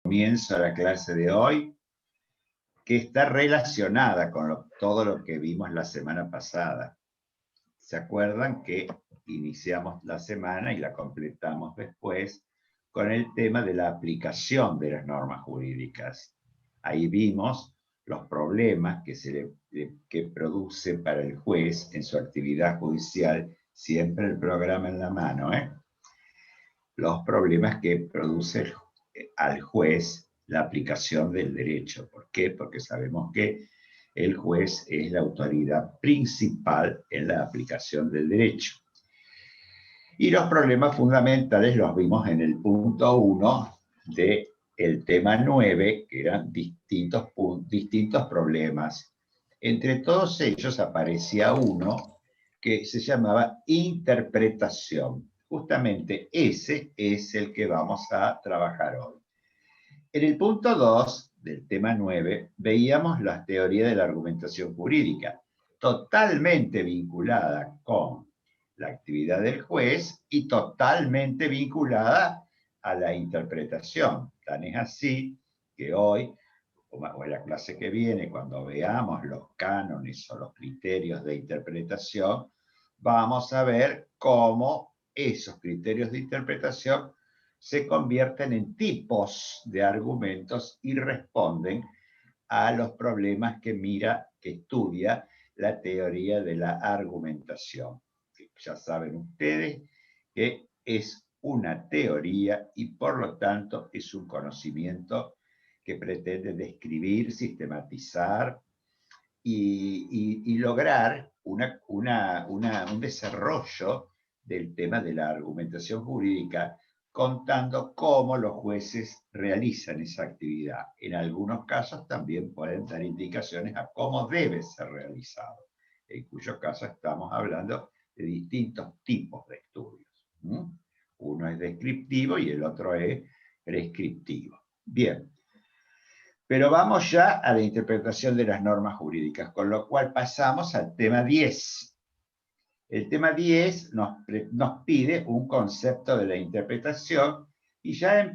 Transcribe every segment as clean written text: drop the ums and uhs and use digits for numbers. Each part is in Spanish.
Comienzo la clase de hoy, que está relacionada con todo lo que vimos la semana pasada. ¿Se acuerdan que iniciamos la semana y la completamos después con el tema de la aplicación de las normas jurídicas? Ahí vimos los problemas que produce para el juez en su actividad judicial, siempre el programa en la mano, los problemas que produce al juez la aplicación del derecho. ¿Por qué? Porque sabemos que el juez es la autoridad principal en la aplicación del derecho. Y los problemas fundamentales los vimos en el punto 1 del tema 9, que eran distintos problemas. Entre todos ellos aparecía uno que se llamaba interpretación. Justamente ese es el que vamos a trabajar hoy. En el punto 2 del tema 9 veíamos la teoría de la argumentación jurídica, totalmente vinculada con la actividad del juez y totalmente vinculada a la interpretación. Tan es así que hoy, o en la clase que viene, cuando veamos los cánones o los criterios de interpretación, vamos a ver cómo esos criterios de interpretación se convierten en tipos de argumentos y responden a los problemas que estudia la teoría de la argumentación. Ya saben ustedes que es una teoría y por lo tanto es un conocimiento que pretende describir, sistematizar y lograr un desarrollo del tema de la argumentación jurídica, contando cómo los jueces realizan esa actividad. En algunos casos también pueden dar indicaciones a cómo debe ser realizado, en cuyo caso estamos hablando de distintos tipos de estudios. Uno es descriptivo y el otro es prescriptivo. Bien. Pero vamos ya a la interpretación de las normas jurídicas, con lo cual pasamos al tema 10. El tema 10 nos pide un concepto de la interpretación y ya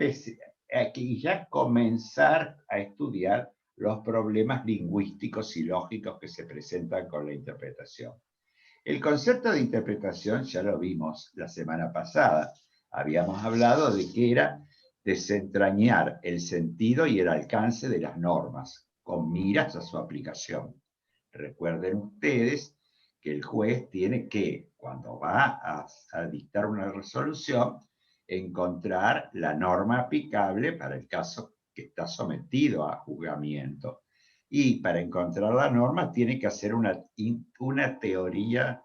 comenzar a estudiar los problemas lingüísticos y lógicos que se presentan con la interpretación. El concepto de interpretación ya lo vimos la semana pasada. Habíamos hablado de que era desentrañar el sentido y el alcance de las normas, con miras a su aplicación. Recuerden ustedes que el juez tiene que, cuando va a dictar una resolución, encontrar la norma aplicable para el caso que está sometido a juzgamiento. Y para encontrar la norma tiene que hacer una teoría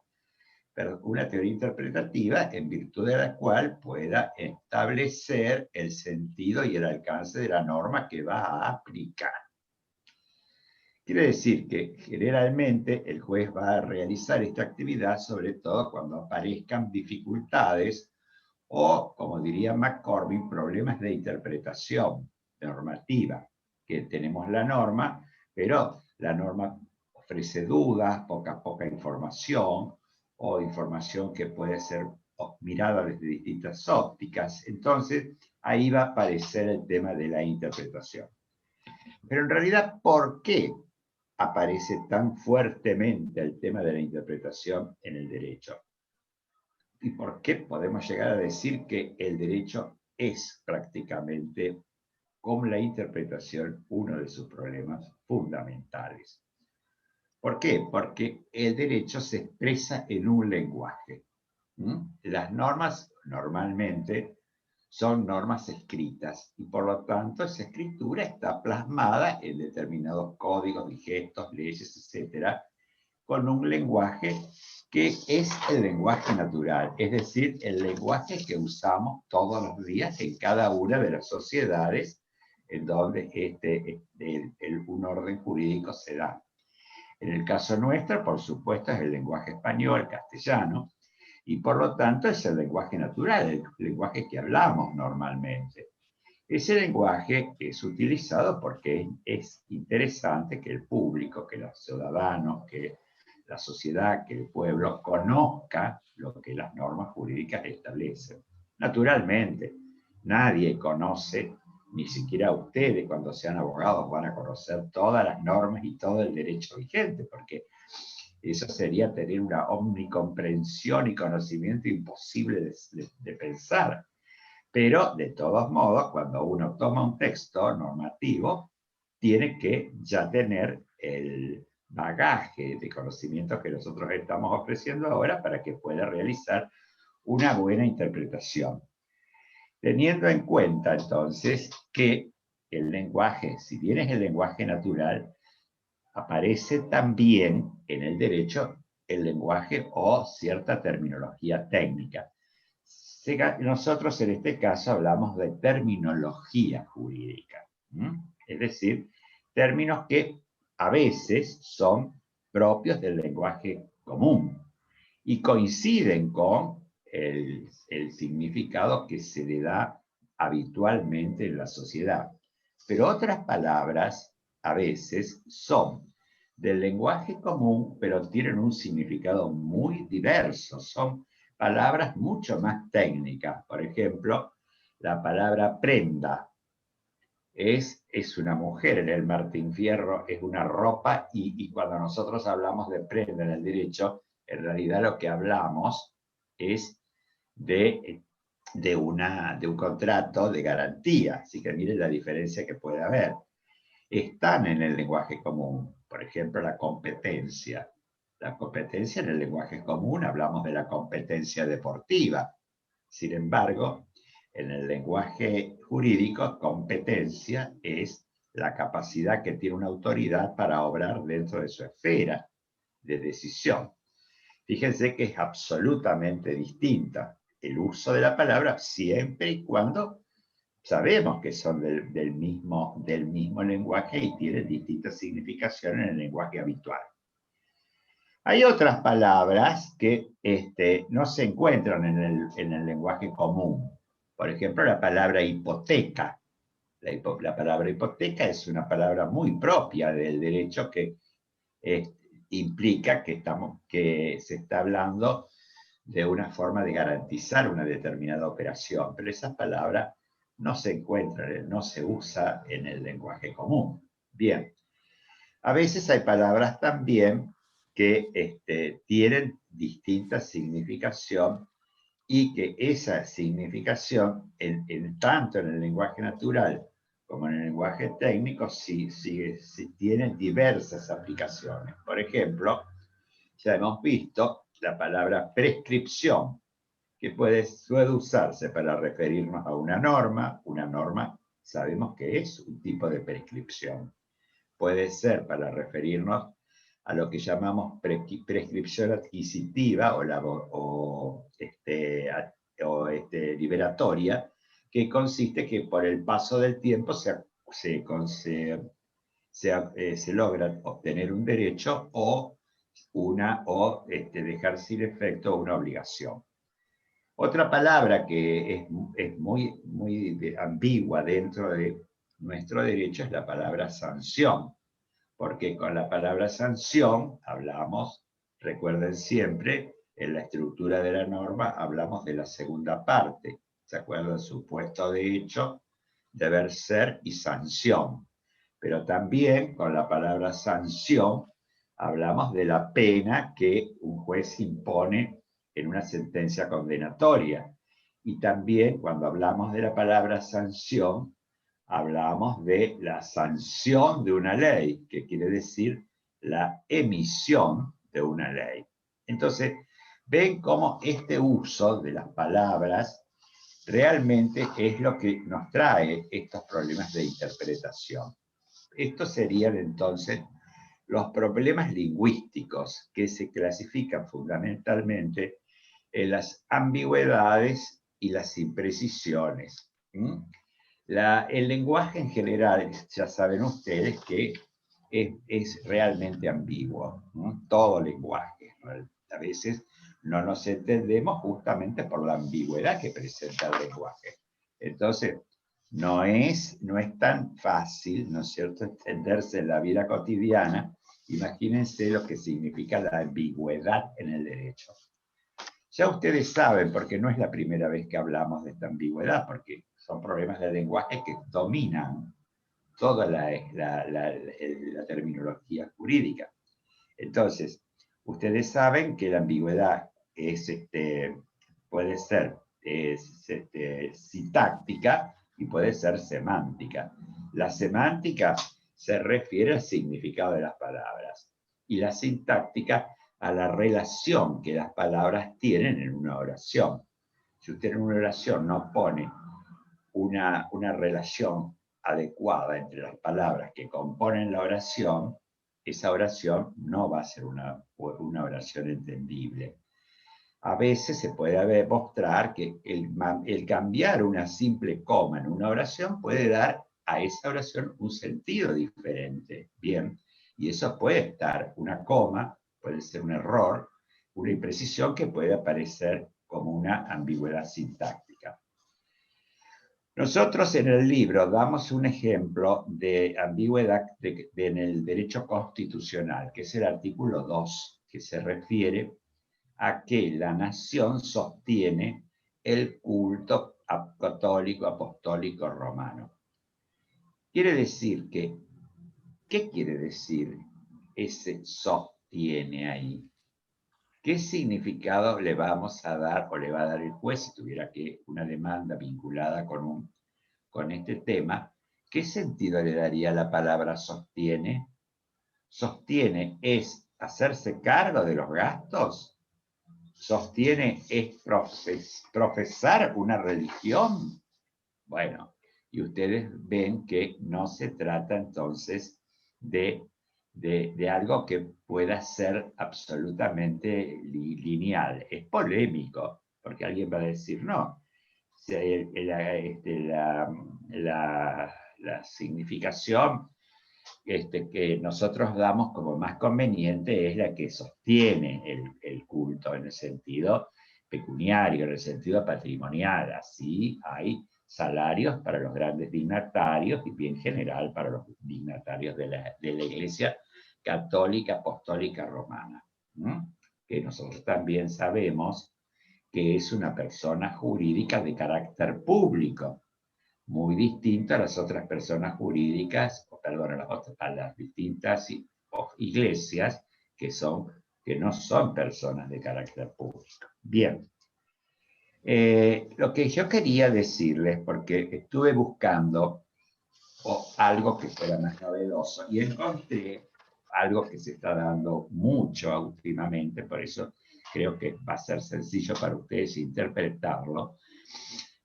interpretativa en virtud de la cual pueda establecer el sentido y el alcance de la norma que va a aplicar. Quiere decir que generalmente el juez va a realizar esta actividad sobre todo cuando aparezcan dificultades o, como diría McCormick, problemas de interpretación normativa, que tenemos la norma, pero la norma ofrece dudas, poca información, o información que puede ser mirada desde distintas ópticas. Entonces, ahí va a aparecer el tema de la interpretación. Pero en realidad, ¿por qué aparece tan fuertemente el tema de la interpretación en el derecho? ¿Y por qué podemos llegar a decir que el derecho es prácticamente, como la interpretación, uno de sus problemas fundamentales? ¿Por qué? Porque el derecho se expresa en un lenguaje. Las normas normalmente son normas escritas y por lo tanto esa escritura está plasmada en determinados códigos, gestos, leyes, etcétera, con un lenguaje que es el lenguaje natural, es decir, el lenguaje que usamos todos los días en cada una de las sociedades en donde un orden jurídico se da. En el caso nuestro, por supuesto, es el lenguaje español, castellano, y por lo tanto es el lenguaje natural, el lenguaje que hablamos normalmente. Ese lenguaje es utilizado porque es interesante que el público, que los ciudadanos, que la sociedad, que el pueblo conozca lo que las normas jurídicas establecen. Naturalmente, nadie conoce ni siquiera ustedes cuando sean abogados van a conocer todas las normas y todo el derecho vigente, porque eso sería tener una omnicomprensión y conocimiento imposible de pensar. Pero, de todos modos, cuando uno toma un texto normativo, tiene que ya tener el bagaje de conocimientos que nosotros estamos ofreciendo ahora para que pueda realizar una buena interpretación. Teniendo en cuenta, entonces, que el lenguaje, si bien es el lenguaje natural, aparece también en el derecho el lenguaje o cierta terminología técnica. Nosotros en este caso hablamos de terminología jurídica, es decir, términos que a veces son propios del lenguaje común y coinciden con el significado que se le da habitualmente en la sociedad. Pero otras palabras a veces son del lenguaje común, pero tienen un significado muy diverso. Son palabras mucho más técnicas. Por ejemplo, la palabra prenda es una mujer en el Martín Fierro, es una ropa, y cuando nosotros hablamos de prenda en el derecho, en realidad lo que hablamos es de un contrato de garantía. Así que miren la diferencia que puede haber. Están en el lenguaje común, por ejemplo, la competencia. La competencia en el lenguaje común hablamos de la competencia deportiva. Sin embargo, en el lenguaje jurídico, competencia es la capacidad que tiene una autoridad para obrar dentro de su esfera de decisión. Fíjense que es absolutamente distinta el uso de la palabra siempre y cuando sabemos que son del mismo lenguaje y tienen distintas significaciones en el lenguaje habitual. Hay otras palabras que no se encuentran en el lenguaje común. Por ejemplo, la palabra hipoteca. La palabra hipoteca es una palabra muy propia del derecho que implica que se está hablando de una forma de garantizar una determinada operación, pero esa palabra no se encuentra, no se usa en el lenguaje común. Bien, a veces hay palabras también que tienen distinta significación y que esa significación, tanto en el lenguaje natural como en el lenguaje técnico, sí tienen diversas aplicaciones. Por ejemplo, ya hemos visto la palabra prescripción, que puede usarse para referirnos a una norma. Una norma sabemos que es un tipo de prescripción. Puede ser para referirnos a lo que llamamos prescripción adquisitiva o liberatoria, que consiste que por el paso del tiempo se logra obtener un derecho o dejar sin efecto una obligación. Otra palabra que es muy, muy ambigua dentro de nuestro derecho es la palabra sanción, porque con la palabra sanción hablamos, recuerden siempre, en la estructura de la norma hablamos de la segunda parte, ¿se acuerdan? Supuesto de hecho, deber ser y sanción. Pero también con la palabra sanción hablamos de la pena que un juez impone en una sentencia condenatoria. Y también cuando hablamos de la palabra sanción, hablamos de la sanción de una ley, que quiere decir la emisión de una ley. Entonces, ven cómo este uso de las palabras realmente es lo que nos trae estos problemas de interpretación. Estos serían entonces los problemas lingüísticos que se clasifican fundamentalmente en las ambigüedades y las imprecisiones. El lenguaje en general, ya saben ustedes que es realmente ambiguo, todo lenguaje. A veces no nos entendemos justamente por la ambigüedad que presenta el lenguaje. Entonces, no es tan fácil, ¿no es cierto?, entenderse en la vida cotidiana. Imagínense lo que significa la ambigüedad en el derecho. Ya ustedes saben, porque no es la primera vez que hablamos de esta ambigüedad, porque son problemas de lenguaje que dominan toda la terminología jurídica. Entonces, ustedes saben que la ambigüedad es, puede ser sintáctica y puede ser semántica. La semántica se refiere al significado de las palabras y la sintáctica a la relación que las palabras tienen en una oración. Si usted en una oración no pone una relación adecuada entre las palabras que componen la oración, esa oración no va a ser una oración entendible. A veces se puede mostrar que el cambiar una simple coma en una oración puede dar a esa oración un sentido diferente. Bien, y eso puede estar, una coma puede ser un error, una imprecisión que puede aparecer como una ambigüedad sintáctica. Nosotros en el libro damos un ejemplo de ambigüedad en el derecho constitucional, que es el artículo 2, que se refiere a que la nación sostiene el culto católico apostólico romano. Quiere decir que, ¿qué quiere decir ese sostiene ahí? ¿Qué significado le vamos a dar o le va a dar el juez si tuviera que una demanda vinculada con este tema? ¿Qué sentido le daría la palabra sostiene? ¿Sostiene es hacerse cargo de los gastos? ¿Sostiene es profesar una religión? Bueno, y ustedes ven que no se trata entonces de algo que pueda ser absolutamente lineal. Es polémico, porque alguien va a decir, no, la significación que nosotros damos como más conveniente es la que sostiene el culto en el sentido pecuniario, en el sentido patrimonial. Así hay salarios para los grandes dignatarios y bien general para los dignatarios de la Iglesia Católica Apostólica Romana, ¿no? Que nosotros también sabemos que es una persona jurídica de carácter público, muy distinto a las otras personas jurídicas, perdón, a las distintas iglesias que no son personas de carácter público. Bien. Lo que yo quería decirles, porque estuve buscando algo que fuera más novedoso y encontré algo que se está dando mucho últimamente, por eso creo que va a ser sencillo para ustedes interpretarlo,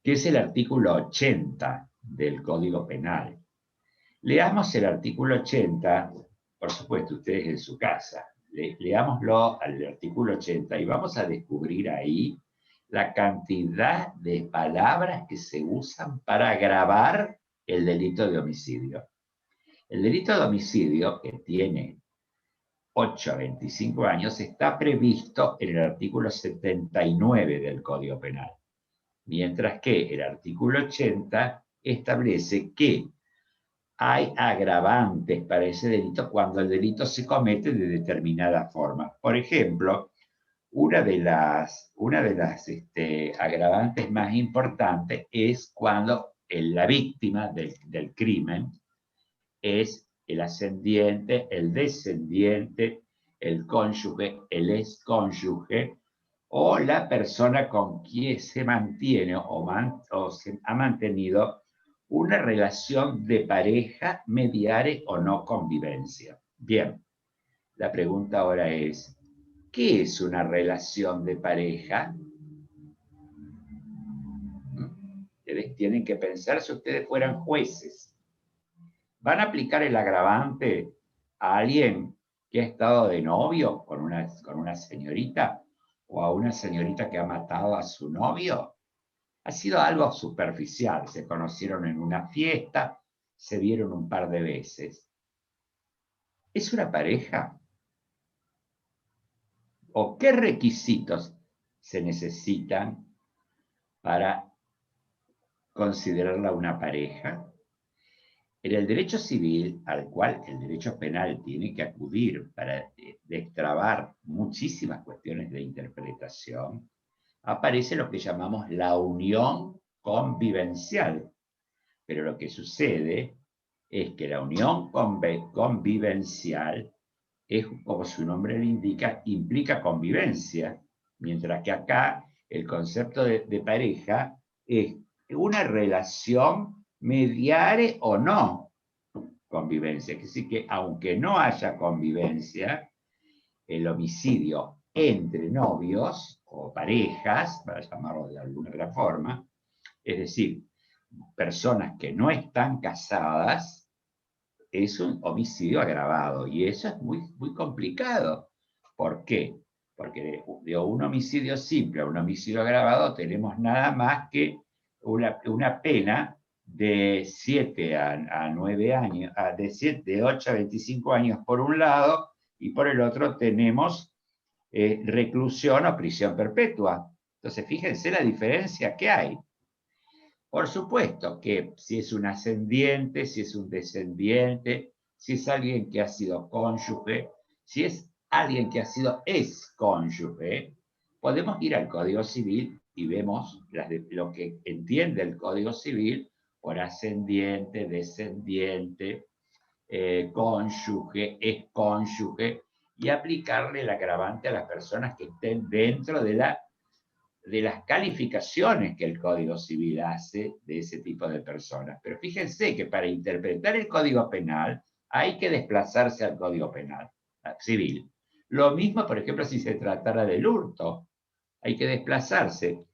que es el artículo 80 del Código Penal. Leamos el artículo 80, por supuesto, ustedes en su casa. Leámoslo al artículo 80 y vamos a descubrir ahí la cantidad de palabras que se usan para agravar el delito de homicidio. El delito de homicidio, que tiene 8 a 25 años, está previsto en el artículo 79 del Código Penal. Mientras que el artículo 80 establece que hay agravantes para ese delito cuando el delito se comete de determinada forma. Por ejemplo, una de las agravantes más importantes es cuando la víctima del crimen es el ascendiente, el descendiente, el cónyuge, el excónyuge, o la persona con quien se mantiene o se ha mantenido una relación de pareja, mediare o no convivencia. Bien, la pregunta ahora es, ¿qué es una relación de pareja? Ustedes tienen que pensar si ustedes fueran jueces. ¿Van a aplicar el agravante a alguien que ha estado de novio con una señorita o a una señorita que ha matado a su novio? Ha sido algo superficial, se conocieron en una fiesta, se vieron un par de veces. ¿Es una pareja? ¿O qué requisitos se necesitan para considerarla una pareja? En el derecho civil, al cual el derecho penal tiene que acudir para destrabar muchísimas cuestiones de interpretación, aparece lo que llamamos la unión convivencial. Pero lo que sucede es que la unión convivencial es, como su nombre le indica, implica convivencia, mientras que acá el concepto de pareja es una relación mediare o no convivencia. Es decir, que aunque no haya convivencia, el homicidio entre novios o parejas, para llamarlo de alguna otra forma, es decir, personas que no están casadas, es un homicidio agravado. Y eso es muy, muy complicado. ¿Por qué? Porque de un homicidio simple a un homicidio agravado tenemos nada más que una pena de 7 a 9 años, de 8 a 25 años por un lado, y por el otro tenemos reclusión o prisión perpetua. Entonces, fíjense la diferencia que hay. Por supuesto que si es un ascendiente, si es un descendiente, si es alguien que ha sido cónyuge, si es alguien que ha sido excónyuge, podemos ir al Código Civil y vemos lo que entiende el Código Civil por ascendiente, descendiente, cónyuge, excónyuge, y aplicarle el agravante a las personas que estén dentro de las calificaciones que el Código Civil hace de ese tipo de personas. Pero fíjense que para interpretar el Código Penal hay que desplazarse al Código Penal civil. Lo mismo, por ejemplo, si se tratara del hurto. Hay que desplazarse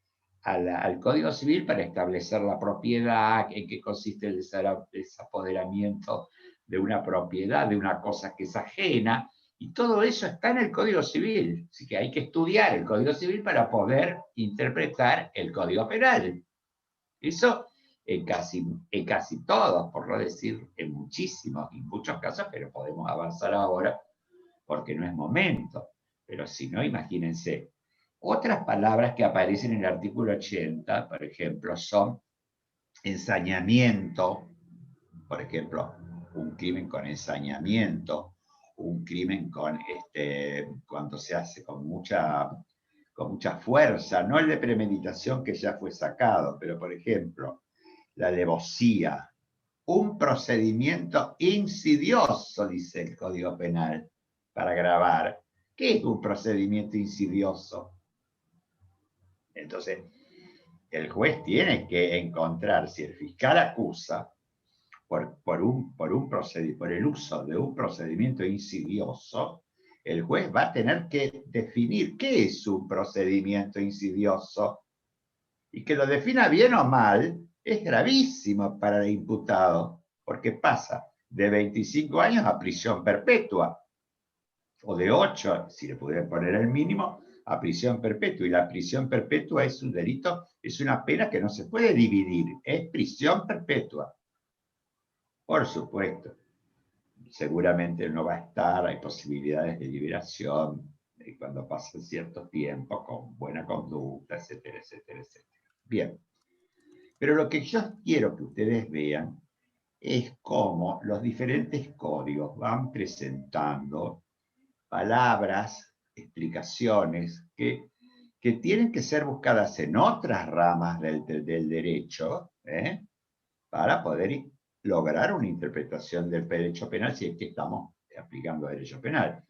al Código Civil para establecer la propiedad, en qué consiste el desapoderamiento de una propiedad, de una cosa que es ajena, y todo eso está en el Código Civil. Así que hay que estudiar el Código Civil para poder interpretar el Código Penal. Eso en casi todos, por no decir en muchos casos, pero podemos avanzar ahora porque no es momento. Pero si no, imagínense. Otras palabras que aparecen en el artículo 80, por ejemplo, son ensañamiento, por ejemplo, un crimen con ensañamiento, un crimen cuando se hace con mucha fuerza, no el de premeditación que ya fue sacado, pero por ejemplo, la alevosía, un procedimiento insidioso, dice el Código Penal, para grabar. ¿Qué es un procedimiento insidioso? Entonces, el juez tiene que encontrar, si el fiscal acusa por el uso de un procedimiento insidioso, el juez va a tener que definir qué es un procedimiento insidioso. Y que lo defina bien o mal es gravísimo para el imputado, porque pasa de 25 años a prisión perpetua, o de 8, si le pudieran poner el mínimo, a prisión perpetua. Y la prisión perpetua es un delito, es una pena que no se puede dividir, es prisión perpetua. Por supuesto, seguramente no va a estar, hay posibilidades de liberación cuando pasen cierto tiempo, con buena conducta, etcétera, etcétera, etcétera. Bien, pero lo que yo quiero que ustedes vean es cómo los diferentes códigos van presentando palabras, explicaciones que tienen que ser buscadas en otras ramas del derecho, para poder lograr una interpretación del derecho penal si es que estamos aplicando derecho penal.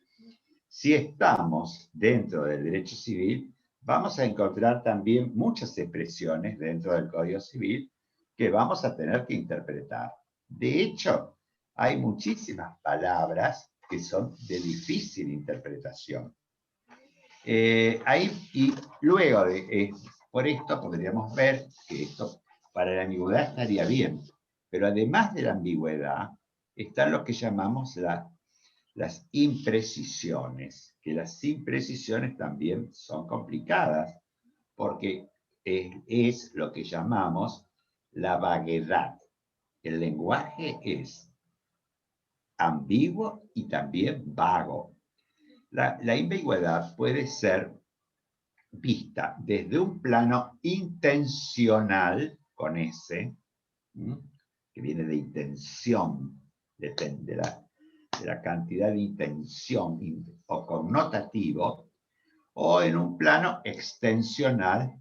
Si estamos dentro del derecho civil, vamos a encontrar también muchas expresiones dentro del Código Civil que vamos a tener que interpretar. De hecho, hay muchísimas palabras que son de difícil interpretación. Y luego, por esto podríamos ver que esto para la ambigüedad estaría bien, pero además de la ambigüedad, están lo que llamamos las imprecisiones, que las imprecisiones también son complicadas, porque es lo que llamamos la vaguedad. El lenguaje es ambiguo y también vago. La ambigüedad puede ser vista desde un plano intencional, con S, que viene de intención, de la cantidad de intención o connotativo, o en un plano extensional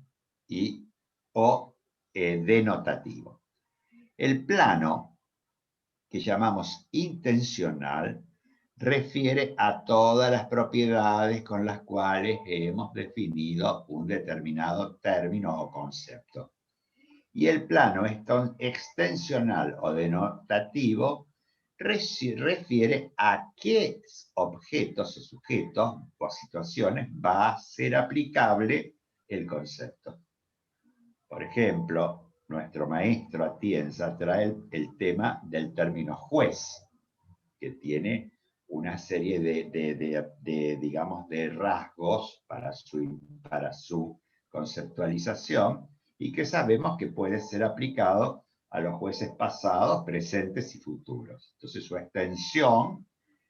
o denotativo. El plano, que llamamos intencional, refiere a todas las propiedades con las cuales hemos definido un determinado término o concepto. Y el plano extensional o denotativo refiere a qué objetos o sujetos o situaciones va a ser aplicable el concepto. Por ejemplo, nuestro maestro Atienza trae el tema del término juez, que tiene una serie digamos, de rasgos para su conceptualización y que sabemos que puede ser aplicado a los jueces pasados, presentes y futuros. Entonces su extensión,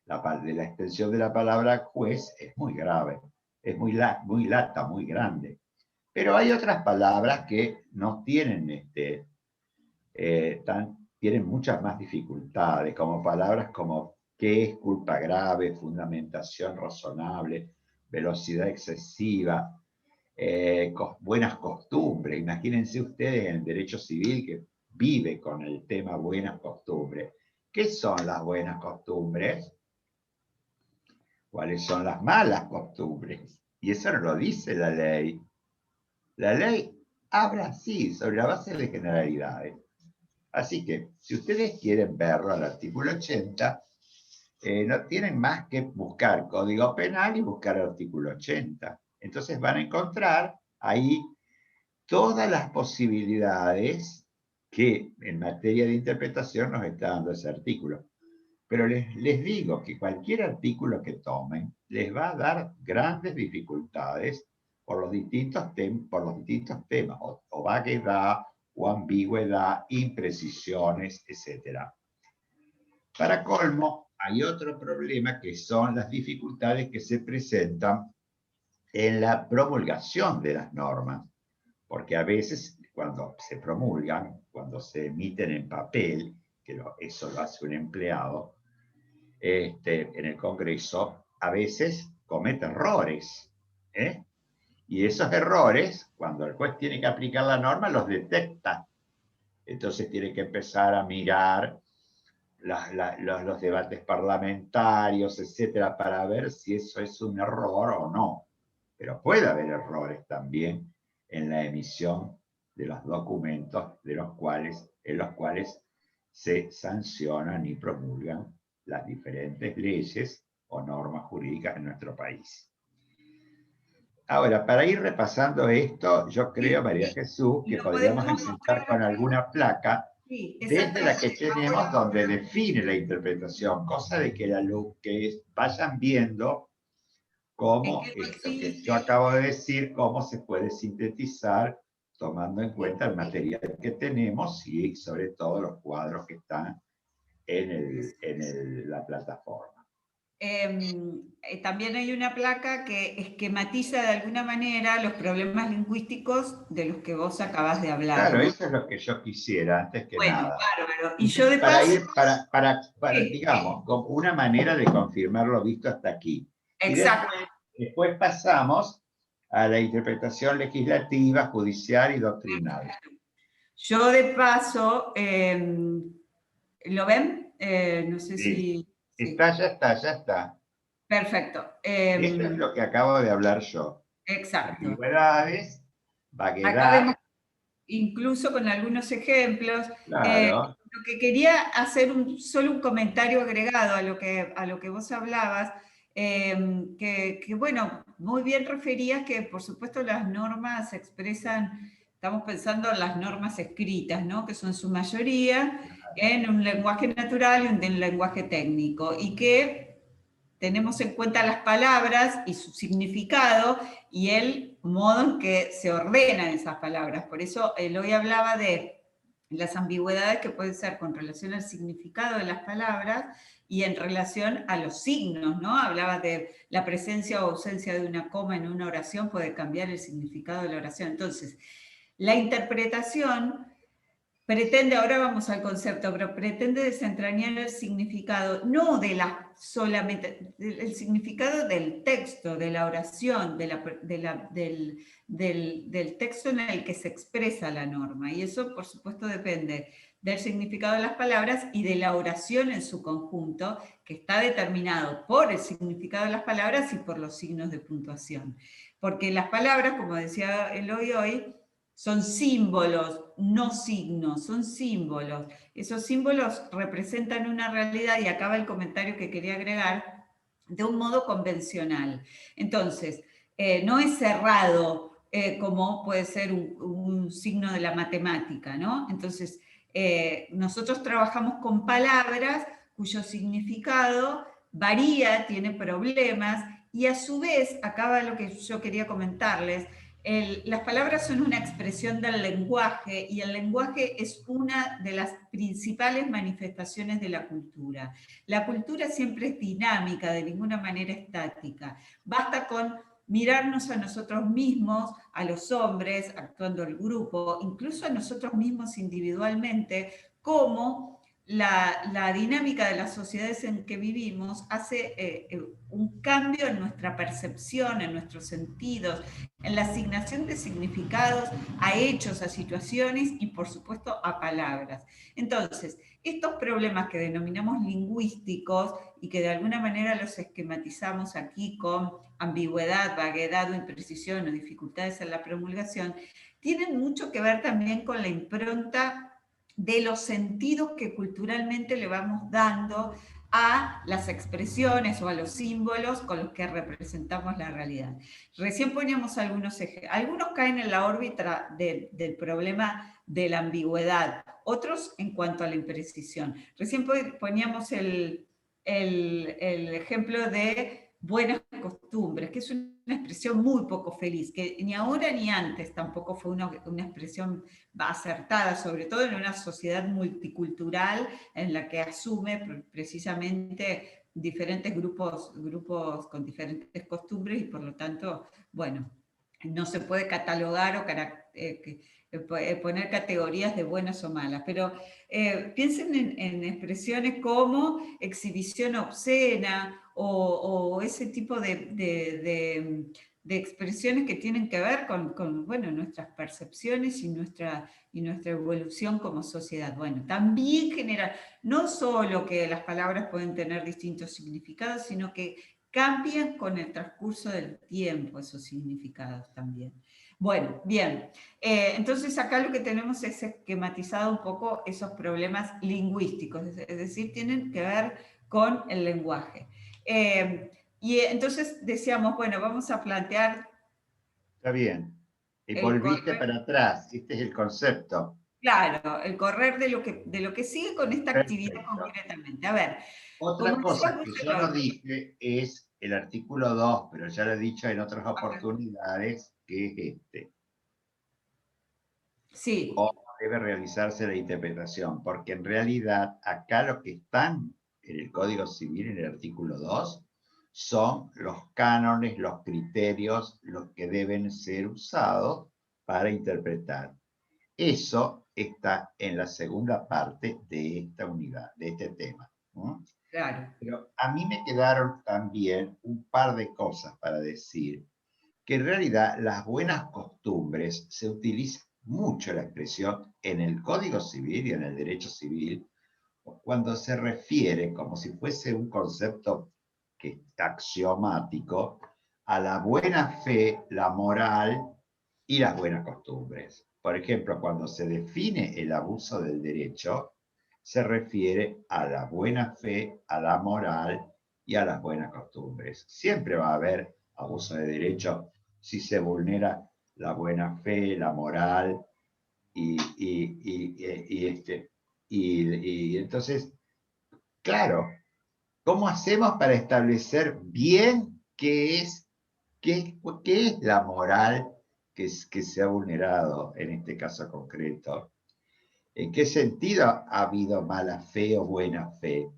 la extensión de la palabra juez es muy grave, es muy lata, muy grande. Pero hay otras palabras que no tienen tienen muchas más dificultades, como palabras como qué es culpa grave, fundamentación razonable, velocidad excesiva, buenas costumbres. Imagínense ustedes en el derecho civil que vive con el tema buenas costumbres. ¿Qué son las buenas costumbres? ¿Cuáles son las malas costumbres? Y eso no lo dice la ley. La ley habla así, sobre la base de generalidades. Así que, si ustedes quieren verlo al artículo 80, no tienen más que buscar Código Penal y buscar el artículo 80. Entonces van a encontrar ahí todas las posibilidades que en materia de interpretación nos está dando ese artículo. Pero les digo que cualquier artículo que tomen les va a dar grandes dificultades por los distintos temas, o vaguedad, o ambigüedad, imprecisiones, etc. Para colmo, hay otro problema que son las dificultades que se presentan en la promulgación de las normas, porque a veces cuando se promulgan, cuando se emiten en papel, que eso lo hace un empleado en el Congreso, a veces comete errores, ¿eh? Y esos errores, cuando el juez tiene que aplicar la norma, los detecta. Entonces tiene que empezar a mirar los debates parlamentarios, etcétera, para ver si eso es un error o no. Pero puede haber errores también en la emisión de los documentos en los cuales se sancionan y promulgan las diferentes leyes o normas jurídicas en nuestro país. Ahora, para ir repasando esto, yo creo, María Jesús, que podríamos empezar con alguna placa desde la que tenemos donde define la interpretación, cosa de que que vayan viendo cómo esto que yo acabo de decir, cómo se puede sintetizar tomando en cuenta el material que tenemos y sobre todo los cuadros que están en la plataforma. También hay una placa que esquematiza de alguna manera los problemas lingüísticos de los que vos acabás de hablar. Claro, eso es lo que yo quisiera, antes que nada. Bárbaro. Y yo de para digamos, como una manera de confirmar lo visto hasta aquí. Exacto. Y después pasamos a la interpretación legislativa, judicial y doctrinal. Yo de paso, ¿lo ven? No sé si... Ya está. Perfecto. Esto es lo que acabo de hablar yo. Exacto. Ambigüedades, vaguedad. Acá vemos, incluso con algunos ejemplos. Claro. Lo que quería hacer solo un comentario agregado a lo que vos hablabas, que bueno, muy bien referías que por supuesto las normas se expresan, estamos pensando en las normas escritas, ¿no? Que son su mayoría en un lenguaje natural y en un lenguaje técnico, y que tenemos en cuenta las palabras y su significado y el modo en que se ordenan esas palabras. Por eso Eloy hablaba de las ambigüedades que pueden ser con relación al significado de las palabras y en relación a los signos, ¿no? Hablaba de la presencia o ausencia de una coma en una oración puede cambiar el significado de la oración. Entonces, la interpretación Pretende, ahora vamos al concepto, pero pretende desentrañar el significado, no de la solamente, el significado del texto, de la oración, del texto en el que se expresa la norma. Y eso, por supuesto, depende del significado de las palabras y de la oración en su conjunto, que está determinado por el significado de las palabras y por los signos de puntuación. Porque las palabras, como decía Eloy hoy, son símbolos, no signos, son símbolos. Esos símbolos representan una realidad, y acaba el comentario que quería agregar, de un modo convencional. Entonces, no es cerrado como puede ser un signo de la matemática, ¿no? Entonces, nosotros trabajamos con palabras cuyo significado varía, tiene problemas, y a su vez, acaba lo que yo quería comentarles, las palabras son una expresión del lenguaje, y el lenguaje es una de las principales manifestaciones de la cultura. La cultura siempre es dinámica, de ninguna manera estática. Basta con mirarnos a nosotros mismos, a los hombres, actuando el grupo, incluso a nosotros mismos individualmente, cómo la dinámica de las sociedades en que vivimos hace un cambio en nuestra percepción, en nuestros sentidos, en la asignación de significados a hechos, a situaciones y por supuesto a palabras. Entonces, estos problemas que denominamos lingüísticos y que de alguna manera los esquematizamos aquí con ambigüedad, vaguedad o imprecisión o dificultades en la promulgación, tienen mucho que ver también con la impronta de los sentidos que culturalmente le vamos dando a las expresiones o a los símbolos con los que representamos la realidad. Recién poníamos algunos ejemplos. Algunos caen en la órbita del problema de la ambigüedad, otros en cuanto a la imprecisión. Recién poníamos el ejemplo de buenas costumbres, que es una expresión muy poco feliz, que ni ahora ni antes tampoco fue una expresión acertada, sobre todo en una sociedad multicultural en la que asume precisamente diferentes grupos con diferentes costumbres, y por lo tanto, bueno, no se puede catalogar o poner categorías de buenas o malas, pero piensen en expresiones como exhibición obscena o ese tipo de expresiones que tienen que ver con bueno, nuestras percepciones y nuestra evolución como sociedad. Bueno, también genera, no solo que las palabras pueden tener distintos significados, sino que cambian con el transcurso del tiempo esos significados también. Bueno, bien. Entonces acá lo que tenemos es esquematizado un poco esos problemas lingüísticos, es decir, tienen que ver con el lenguaje. Y entonces decíamos, bueno, vamos a plantear Está bien. Y el volviste correr, para atrás. Este es el concepto. claro, el correr de lo que sigue con esta actividad Perfecto. concretamente. A ver, como Otra decía cosa que yo no Eloy, dije es el artículo 2, pero ya lo he dicho en otras acá, oportunidades, que es este. sí, ¿Cómo debe realizarse la interpretación? Porque en realidad acá lo que están en el Código Civil, en el artículo 2, son los cánones, los criterios, los que deben ser usados para interpretar. Eso está en la segunda parte de esta unidad, de este tema. ¿No? claro. Pero a mí me quedaron también un par de cosas para decir, que en realidad las buenas costumbres se utiliza mucho la expresión en el Código Civil y en el derecho civil cuando se refiere, como si fuese un concepto que está axiomático, a la buena fe, la moral y las buenas costumbres. Por ejemplo, cuando se define el abuso del derecho, se refiere a la buena fe, a la moral y a las buenas costumbres. Siempre va a haber abuso de derecho si se vulnera la buena fe, la moral y entonces, claro, ¿cómo hacemos para establecer bien qué es la moral que se ha vulnerado en este caso concreto? ¿En qué sentido ha habido mala fe o buena fe?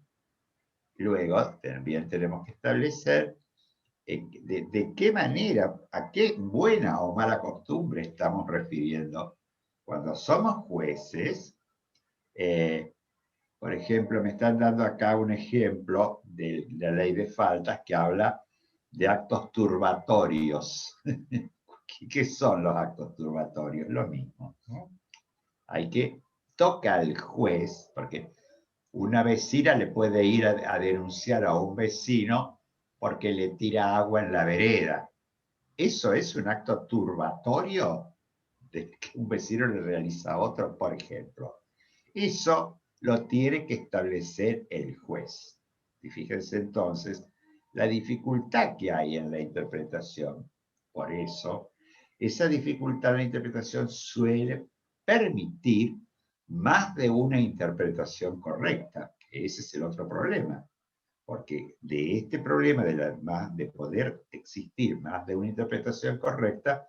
Luego, también tenemos que establecer de qué manera, a qué buena o mala costumbre estamos refiriendo. Cuando somos jueces, Por ejemplo, me están dando acá un ejemplo de la ley de faltas que habla de actos turbatorios. ¿Qué son los actos turbatorios? Lo mismo, ¿no? Hay que toca al juez, porque una vecina le puede ir a denunciar a un vecino porque le tira agua en la vereda. ¿Eso es un acto turbatorio de que un vecino le realiza a otro, por ejemplo? Eso lo tiene que establecer el juez. Y fíjense entonces la dificultad que hay en la interpretación. Por eso, esa dificultad en la interpretación suele permitir más de una interpretación correcta. Ese es el otro problema. Porque de este problema de poder existir más de una interpretación correcta,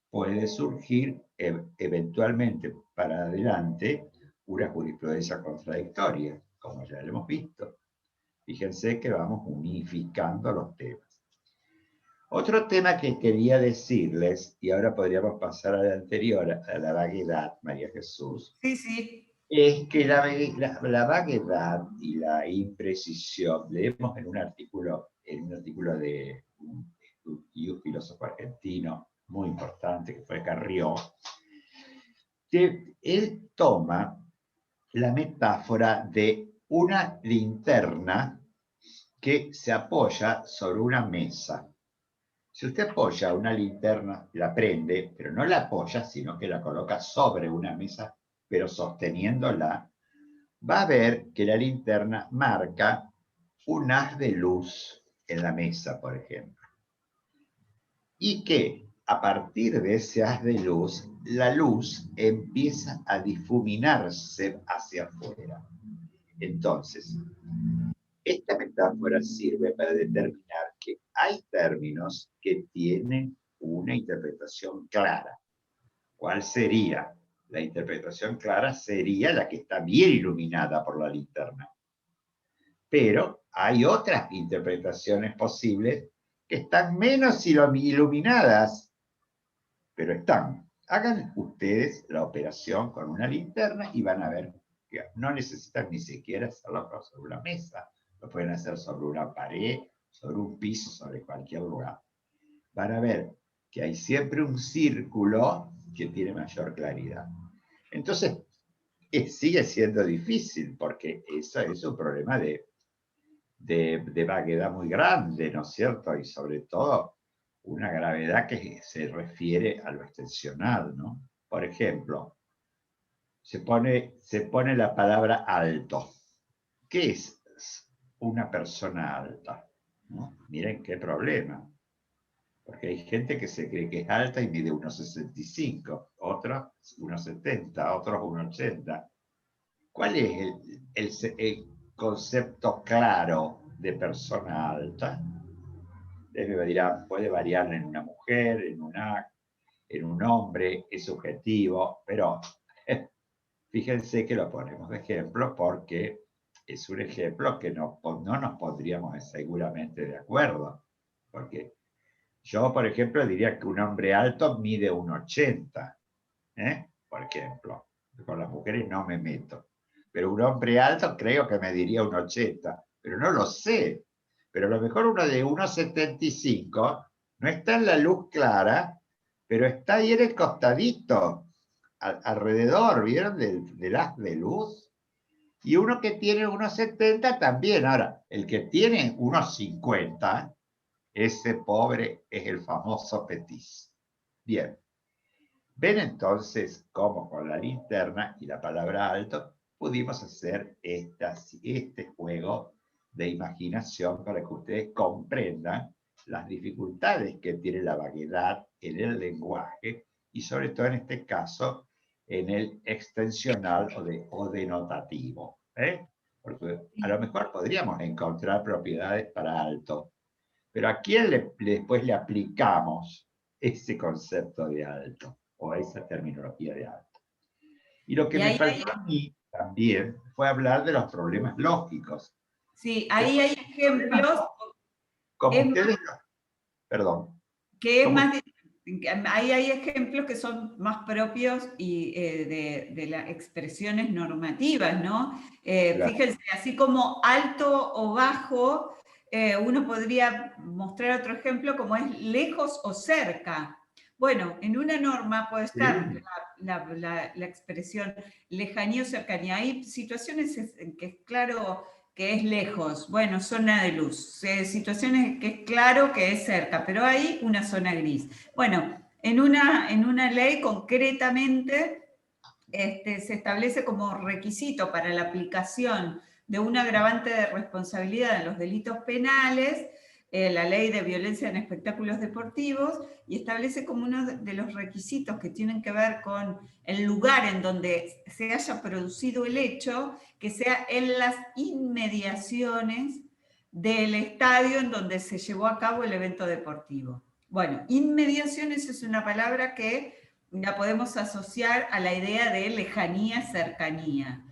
puede surgir eventualmente para adelante una jurisprudencia contradictoria, como ya lo hemos visto. Fíjense que vamos unificando los temas. Otro tema que quería decirles, y ahora podríamos pasar al anterior, a la vaguedad, María Jesús, Sí, sí. es que la vaguedad y la imprecisión, leemos en un artículo de un filósofo argentino muy importante, que fue Carrió, que él toma la metáfora de una linterna que se apoya sobre una mesa. Si usted apoya una linterna, la prende, pero no la apoya, sino que la coloca sobre una mesa, pero sosteniéndola, va a ver que la linterna marca un haz de luz en la mesa, por ejemplo. Y que a partir de ese haz de luz, la luz empieza a difuminarse hacia afuera. Entonces, esta metáfora sirve para determinar que hay términos que tienen una interpretación clara. ¿Cuál sería? La interpretación clara sería la que está bien iluminada por la linterna. Pero hay otras interpretaciones posibles que están menos iluminadas, pero están. Hagan ustedes la operación con una linterna y van a ver que no necesitan ni siquiera hacerlo sobre una mesa. Lo pueden hacer sobre una pared, sobre un piso, sobre cualquier lugar. Van a ver que hay siempre un círculo que tiene mayor claridad. Entonces, sigue siendo difícil porque eso es un problema de vaguedad muy grande, ¿no es cierto? Y sobre todo una gravedad que se refiere a lo extensional, ¿no? Por ejemplo, se pone la palabra alto. ¿Qué es una persona alta? ¿No? Miren qué problema. Porque hay gente que se cree que es alta y mide 1,65, otros 1,70, otros 1,80. ¿Cuál es el concepto claro de persona alta? Ustedes me dirán, puede variar en una mujer, en un hombre, es subjetivo, pero fíjense que lo ponemos de ejemplo porque es un ejemplo que no nos pondríamos seguramente de acuerdo. Porque yo, por ejemplo, diría que un hombre alto mide 1,80, por ejemplo. Con las mujeres no me meto. Pero un hombre alto creo que me diría 1,80, pero no lo sé. Pero a lo mejor uno de 1,75 no está en la luz clara, pero está ahí en el costadito, alrededor, ¿vieron? Del haz de luz. Y uno que tiene 1,70 también. Ahora, el que tiene 1,50, ese pobre es el famoso petis. Bien. Ven entonces cómo con la linterna y la palabra alto pudimos hacer este juego de imaginación para que ustedes comprendan las dificultades que tiene la vaguedad en el lenguaje y sobre todo en este caso en el extensional o denotativo. Porque a lo mejor podríamos encontrar propiedades para alto, pero ¿a quién después le aplicamos ese concepto de alto o esa terminología de alto? Y lo que Y me ahí hay, faltó a mí también fue hablar de los problemas lógicos. sí, Los ahí hay problemas ejemplos como es más, ustedes, perdón, que es como más, Ahí hay ejemplos que son más propios y, de las expresiones normativas, ¿no? Claro. Fíjense, así como alto o bajo, uno podría mostrar otro ejemplo como es lejos o cerca. Bueno, en una norma puede estar Sí. la expresión lejanía o cercanía. Hay situaciones en que es claro que es lejos, bueno, zona de luz. Situaciones que es claro que es cerca, pero hay una zona gris. Bueno, en una ley concretamente se establece como requisito para la aplicación de un agravante de responsabilidad en los delitos penales, la ley de violencia en espectáculos deportivos, y establece como uno de los requisitos que tienen que ver con el lugar en donde se haya producido el hecho, que sea en las inmediaciones del estadio en donde se llevó a cabo el evento deportivo. Bueno, inmediaciones es una palabra que la podemos asociar a la idea de lejanía, cercanía.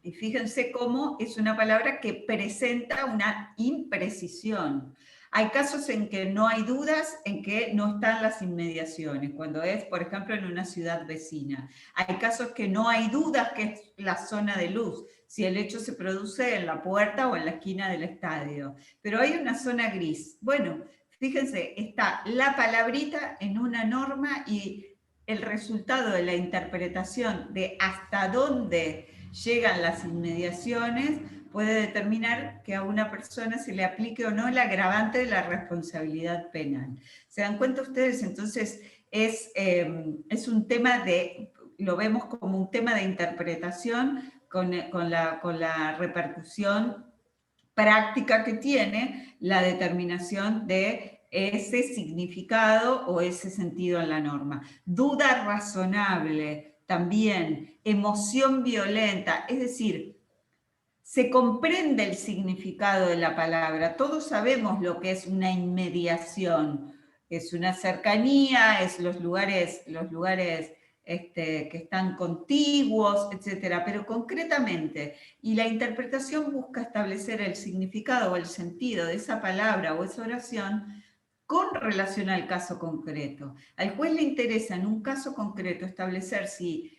Y fíjense cómo es una palabra que presenta una imprecisión. Hay casos en que no hay dudas, en que no están las inmediaciones, cuando es, por ejemplo, en una ciudad vecina. Hay casos que no hay dudas que es la zona de luz, si el hecho se produce en la puerta o en la esquina del estadio. Pero hay una zona gris. Bueno, fíjense, está la palabrita en una norma y el resultado de la interpretación de hasta dónde llegan las inmediaciones puede determinar que a una persona se le aplique o no el agravante de la responsabilidad penal. ¿Se dan cuenta ustedes? Entonces es un tema lo vemos como un tema de interpretación con la repercusión práctica que tiene la determinación de ese significado o ese sentido en la norma. Duda razonable, también, emoción violenta, es decir, se comprende el significado de la palabra, todos sabemos lo que es una inmediación, es una cercanía, es los lugares que están contiguos, etcétera, pero concretamente, y la interpretación busca establecer el significado o el sentido de esa palabra o esa oración con relación al caso concreto. Al juez le interesa en un caso concreto establecer si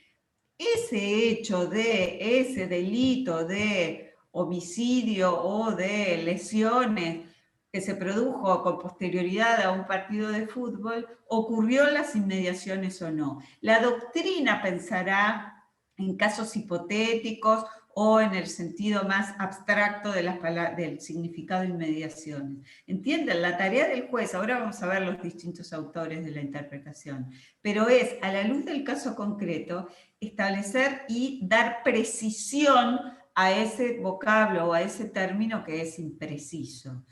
ese hecho de ese delito de homicidio o de lesiones que se produjo con posterioridad a un partido de fútbol, ocurrió en las inmediaciones o no. La doctrina pensará en casos hipotéticos o en el sentido más abstracto del significado de inmediaciones. ¿Entienden? La tarea del juez, ahora vamos a ver los distintos autores de la interpretación, pero es, a la luz del caso concreto, establecer y dar precisión a ese vocablo o a ese término que es impreciso.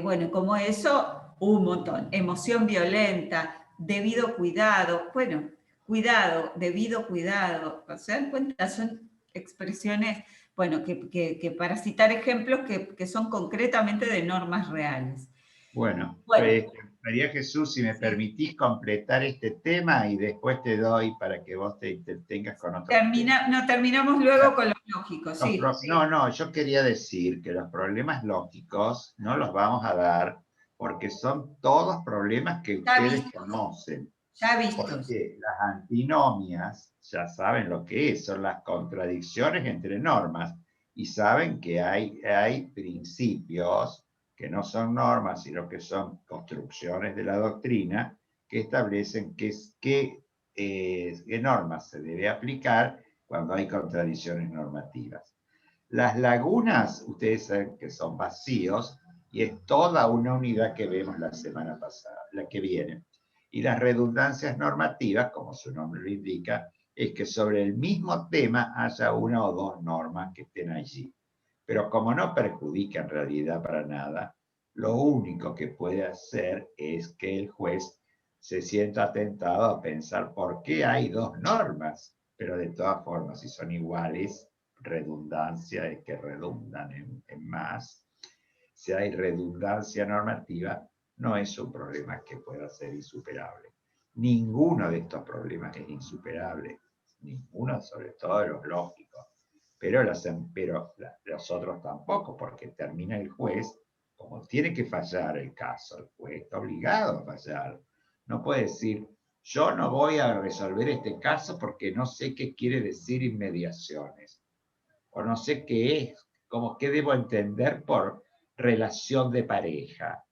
Bueno, como eso, un montón. Emoción violenta, debido cuidado, bueno, cuidado, debido cuidado, ¿se dan cuenta? Son expresiones, bueno, que para citar ejemplos que son concretamente de normas reales. Bueno, Bueno, María Jesús, si me sí. permitís completar este tema y después te doy para que vos te tengas con otros temas. Terminamos luego con los lógicos, sí. No, no, yo quería decir que los problemas lógicos no los vamos a dar porque son todos problemas que Ya ustedes vistos, conocen. ya vistos. Porque las antinomias, ya saben lo que es, son las contradicciones entre normas y saben que hay principios que no son normas, sino que son construcciones de la doctrina que establecen qué normas se debe aplicar cuando hay contradicciones normativas. Las lagunas, ustedes saben que son vacíos y es toda una unidad que vemos la semana pasada, la que viene. Y las redundancias normativas, como su nombre lo indica, es que sobre el mismo tema haya una o dos normas que estén allí. Pero como no perjudica en realidad para nada, lo único que puede hacer es que el juez se sienta atentado a pensar por qué hay dos normas, pero de todas formas, si son iguales, redundancia es que redundan en más. Si hay redundancia normativa, no es un problema que pueda ser insuperable. Ninguno de estos problemas es insuperable, ninguno, sobre todo los lógicos, pero los otros tampoco, porque termina el juez como tiene que fallar el caso, el juez está obligado a fallar. No puede decir, yo no voy a resolver este caso porque no sé qué quiere decir inmediaciones, o no sé qué es, como qué debo entender por relación de pareja.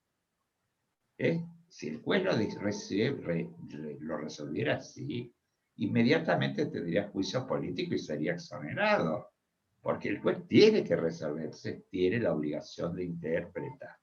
Si el juez lo resolviera así, inmediatamente tendría juicio político y sería exonerado, porque el juez tiene que resolverse, tiene la obligación de interpretar.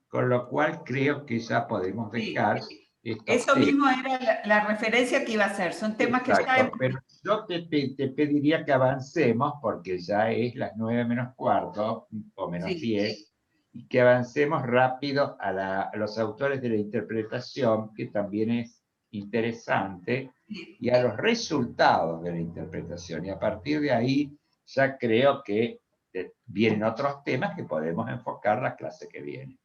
Con lo cual creo que ya podemos dejar estos eso temas. mismo era la referencia que iba a hacer, son temas que ya... Pero yo te pediría que avancemos, porque ya es las 9 menos cuarto, o menos 10, y que avancemos rápido a los autores de la interpretación, que también es interesante, y a los resultados de la interpretación. Y a partir de ahí ya creo que vienen otros temas que podemos enfocar la clase que viene.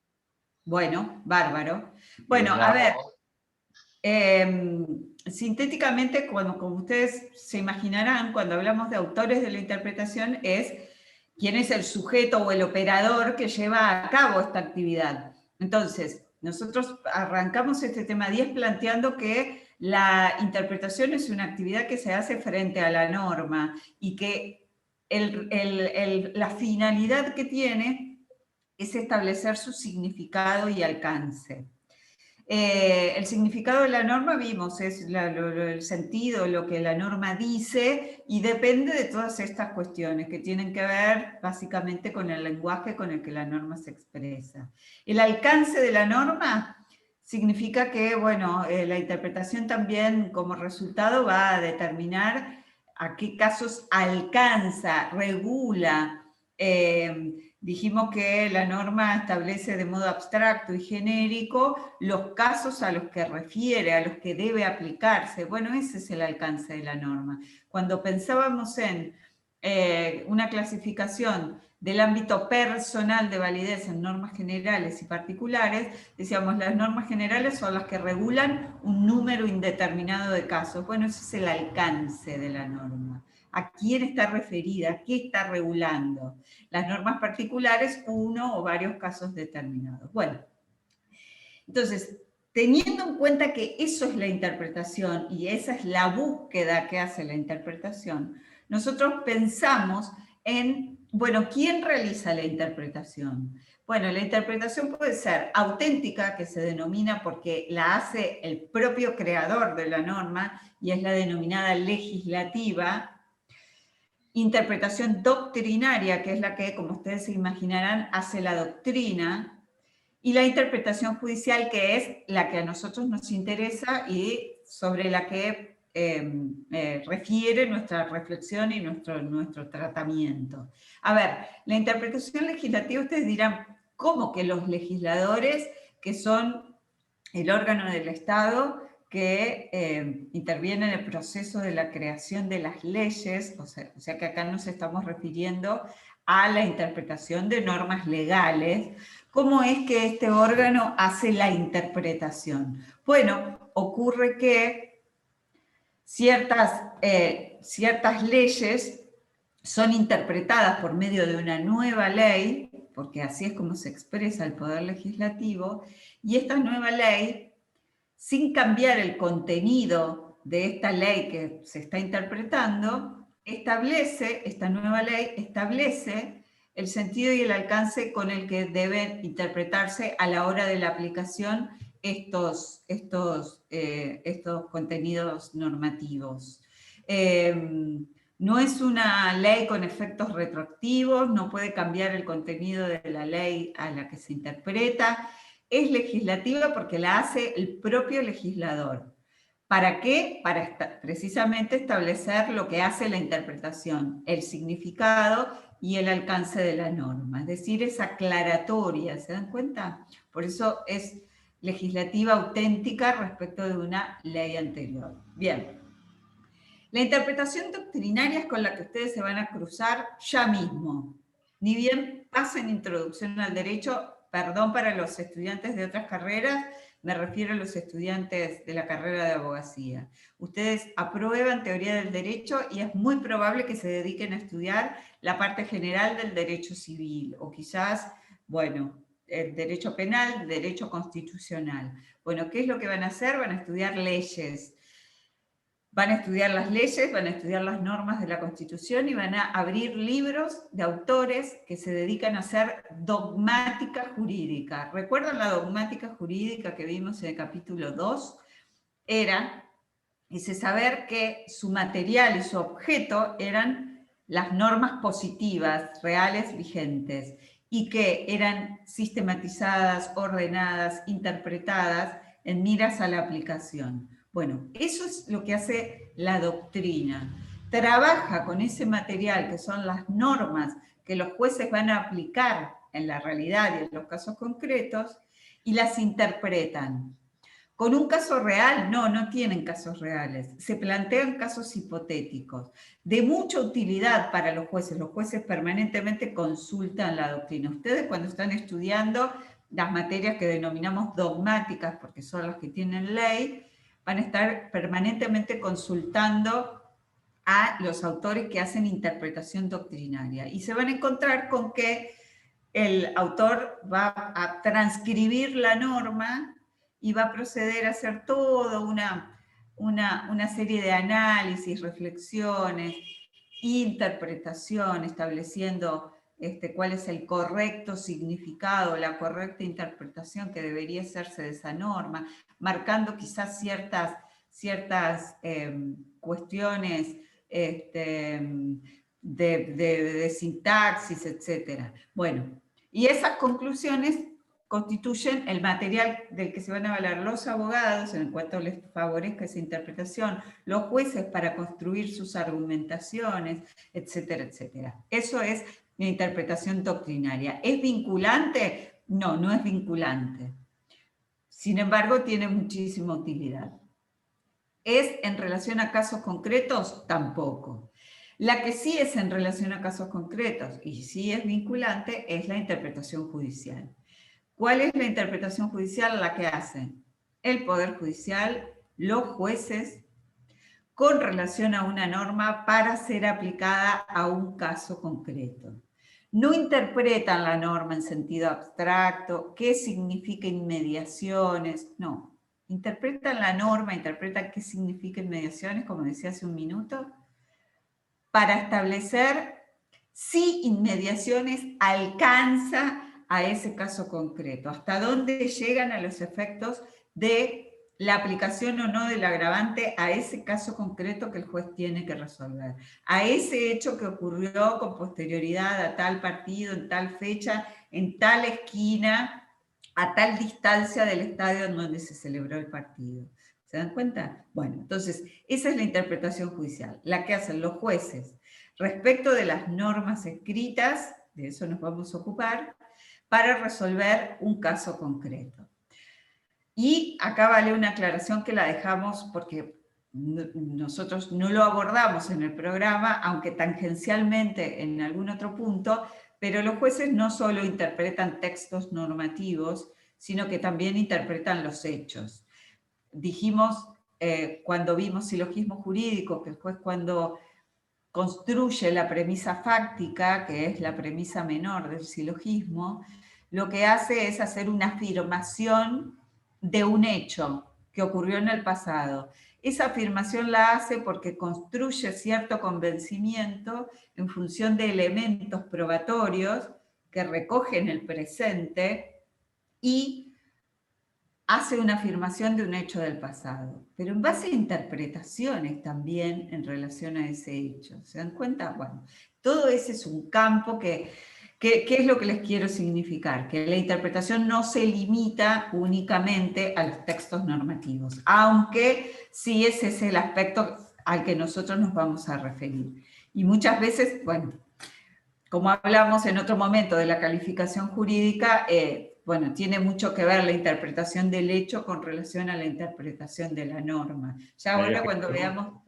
Bueno, bárbaro. Bueno, a ver, sintéticamente, como ustedes se imaginarán, cuando hablamos de autores de la interpretación, es quién es el sujeto o el operador que lleva a cabo esta actividad. Entonces, nosotros arrancamos este tema 10 planteando que la interpretación es una actividad que se hace frente a la norma y que la finalidad que tiene es establecer su significado y alcance. El significado de la norma, vimos, es el sentido, lo que la norma dice, y depende de todas estas cuestiones que tienen que ver básicamente con el lenguaje con el que la norma se expresa. El alcance de la norma significa que, bueno, la interpretación también como resultado va a determinar a qué casos alcanza, regula. Dijimos que la norma establece de modo abstracto y genérico los casos a los que refiere, a los que debe aplicarse. Bueno, ese es el alcance de la norma. Cuando pensábamos en una clasificación del ámbito personal de validez en normas generales y particulares, decíamos, las normas generales son las que regulan un número indeterminado de casos. Bueno, ese es el alcance de la norma. ¿A quién está referida? ¿Qué está regulando? Las normas particulares, uno o varios casos determinados. Bueno, entonces, teniendo en cuenta que eso es la interpretación y esa es la búsqueda que hace la interpretación, nosotros pensamos en, bueno, ¿quién realiza la interpretación? Bueno, la interpretación puede ser auténtica, que se denomina porque la hace el propio creador de la norma y es la denominada legislativa. Interpretación doctrinaria, que es la que, como ustedes se imaginarán, hace la doctrina, y la interpretación judicial, que es la que a nosotros nos interesa y sobre la que refiere nuestra reflexión y nuestro tratamiento. A ver, la interpretación legislativa, ustedes dirán, ¿cómo que los legisladores, que son el órgano del Estado, que interviene en el proceso de la creación de las leyes, o sea que acá nos estamos refiriendo a la interpretación de normas legales? ¿Cómo es que este órgano hace la interpretación? Bueno, ocurre que ciertas leyes son interpretadas por medio de una nueva ley, porque así es como se expresa el Poder Legislativo, y esta nueva ley, sin cambiar el contenido de esta ley que se está interpretando, esta nueva ley establece el sentido y el alcance con el que deben interpretarse a la hora de la aplicación estos contenidos normativos. No es una ley con efectos retroactivos, no puede cambiar el contenido de la ley a la que se interpreta. Es legislativa porque la hace el propio legislador. ¿Para qué? Para precisamente establecer lo que hace la interpretación, el significado y el alcance de la norma. Es decir, es aclaratoria, ¿se dan cuenta? Por eso es legislativa auténtica respecto de una ley anterior. Bien. La interpretación doctrinaria es con la que ustedes se van a cruzar ya mismo. Ni bien pasen introducción al derecho, perdón para los estudiantes de otras carreras, me refiero a los estudiantes de la carrera de abogacía. Ustedes aprueban teoría del derecho y es muy probable que se dediquen a estudiar la parte general del derecho civil, o quizás, bueno, derecho penal, derecho constitucional. Bueno, ¿qué es lo que van a hacer? Van a estudiar leyes. Van a estudiar las leyes, van a estudiar las normas de la Constitución y van a abrir libros de autores que se dedican a hacer dogmática jurídica. ¿Recuerdan la dogmática jurídica que vimos en el capítulo 2? Era ese saber que su material y su objeto eran las normas positivas, reales, vigentes, y que eran sistematizadas, ordenadas, interpretadas en miras a la aplicación. Bueno, eso es lo que hace la doctrina. Trabaja con ese material que son las normas que los jueces van a aplicar en la realidad y en los casos concretos y las interpretan. ¿Con un caso real? No, no tienen casos reales. Se plantean casos hipotéticos, de mucha utilidad para los jueces. Los jueces permanentemente consultan la doctrina. Ustedes cuando están estudiando las materias que denominamos dogmáticas, porque son las que tienen ley, van a estar permanentemente consultando a los autores que hacen interpretación doctrinaria. Y se van a encontrar con que el autor va a transcribir la norma y va a proceder a hacer toda una serie de análisis, reflexiones, interpretación, estableciendo cuál es el correcto significado, la correcta interpretación que debería hacerse de esa norma, marcando quizás ciertas cuestiones de sintaxis, etc. Bueno, y esas conclusiones constituyen el material del que se van a avalar los abogados en cuanto les favorezca esa interpretación, los jueces para construir sus argumentaciones, etcétera, etcétera. Eso es la interpretación doctrinaria. ¿Es vinculante? No, no es vinculante. Sin embargo, tiene muchísima utilidad. ¿Es en relación a casos concretos? Tampoco. La que sí es en relación a casos concretos y sí es vinculante es la interpretación judicial. ¿Cuál es la interpretación judicial? La que hacen el Poder Judicial, los jueces, con relación a una norma para ser aplicada a un caso concreto. No interpretan la norma en sentido abstracto, qué significa inmediaciones, no. Interpretan la norma, interpretan qué significa inmediaciones, como decía hace un minuto, para establecer si inmediaciones alcanza a ese caso concreto, hasta dónde llegan a los efectos de la aplicación o no del agravante a ese caso concreto que el juez tiene que resolver, a ese hecho que ocurrió con posterioridad a tal partido, en tal fecha, en tal esquina, a tal distancia del estadio en donde se celebró el partido. ¿Se dan cuenta? Bueno, entonces, esa es la interpretación judicial, la que hacen los jueces respecto de las normas escritas, de eso nos vamos a ocupar, para resolver un caso concreto. Y acá vale una aclaración que la dejamos porque nosotros no lo abordamos en el programa, aunque tangencialmente en algún otro punto, pero los jueces no solo interpretan textos normativos, sino que también interpretan los hechos. Dijimos, cuando vimos silogismo jurídico, que el juez cuando construye la premisa fáctica, que es la premisa menor del silogismo, lo que hace es hacer una afirmación de un hecho que ocurrió en el pasado. Esa afirmación la hace porque construye cierto convencimiento en función de elementos probatorios que recogen el presente y hace una afirmación de un hecho del pasado, pero en base a interpretaciones también en relación a ese hecho. ¿Se dan cuenta? Bueno, todo ese es un campo que es lo que les quiero significar, que la interpretación no se limita únicamente a los textos normativos, aunque sí ese es el aspecto al que nosotros nos vamos a referir. Y muchas veces, bueno, como hablamos en otro momento de la calificación jurídica, bueno, tiene mucho que ver la interpretación del hecho con relación a la interpretación de la norma. Ya ahora cuando veamos...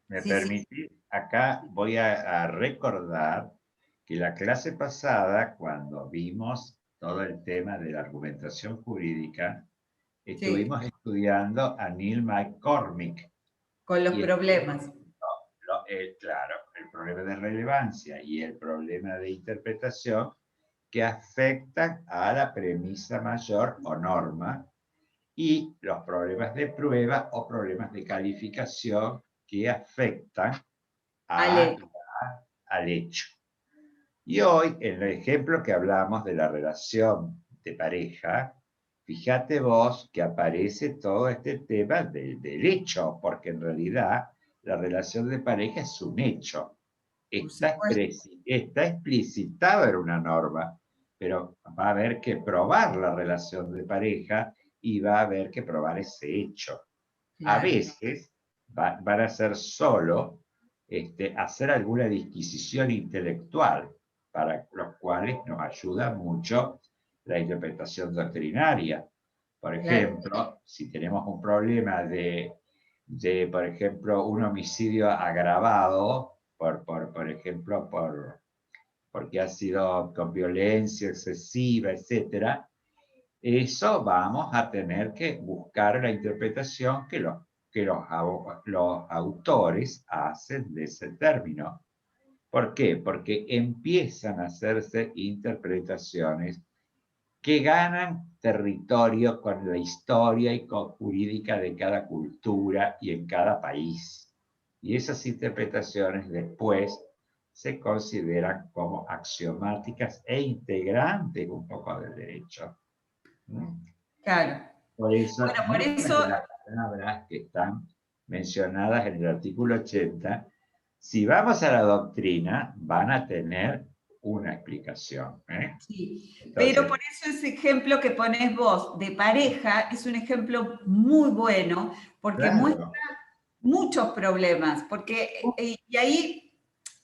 ¿Me permitís? Acá voy a recordar que la clase pasada, cuando vimos todo el tema de la argumentación jurídica, estuvimos estudiando a Neil McCormick. Con los problemas. Claro, el problema de relevancia y el problema de interpretación, que afectan a la premisa mayor o norma, y los problemas de prueba o problemas de calificación que afectan Ale. al hecho. Y hoy, en el ejemplo que hablamos de la relación de pareja, fíjate vos que aparece todo este tema del hecho, porque en realidad la relación de pareja es un hecho. Por Está, supuesto. está explicitado en una norma, pero va a haber que probar la relación de pareja y va a haber que probar ese hecho. A Claro. veces van a ser solo hacer alguna disquisición intelectual, para los cuales nos ayuda mucho la interpretación doctrinaria. Por Claro. ejemplo, si tenemos un problema por ejemplo, un homicidio agravado, por ejemplo, porque ha sido con violencia excesiva, etcétera, eso vamos a tener que buscar la interpretación que los autores hacen de ese término. ¿Por qué? Porque empiezan a hacerse interpretaciones que ganan territorio con la historia y con jurídica de cada cultura y en cada país. Y esas interpretaciones después se consideran como axiomáticas e integrantes un poco del derecho. Claro. Por eso, Bueno, por muchas de eso, las palabras que están mencionadas en el artículo 80, si vamos a la doctrina, van a tener una explicación. sí, pero Entonces, por eso ese ejemplo que pones vos de pareja es un ejemplo muy bueno, porque muestra claro, muchos problemas, porque, y ahí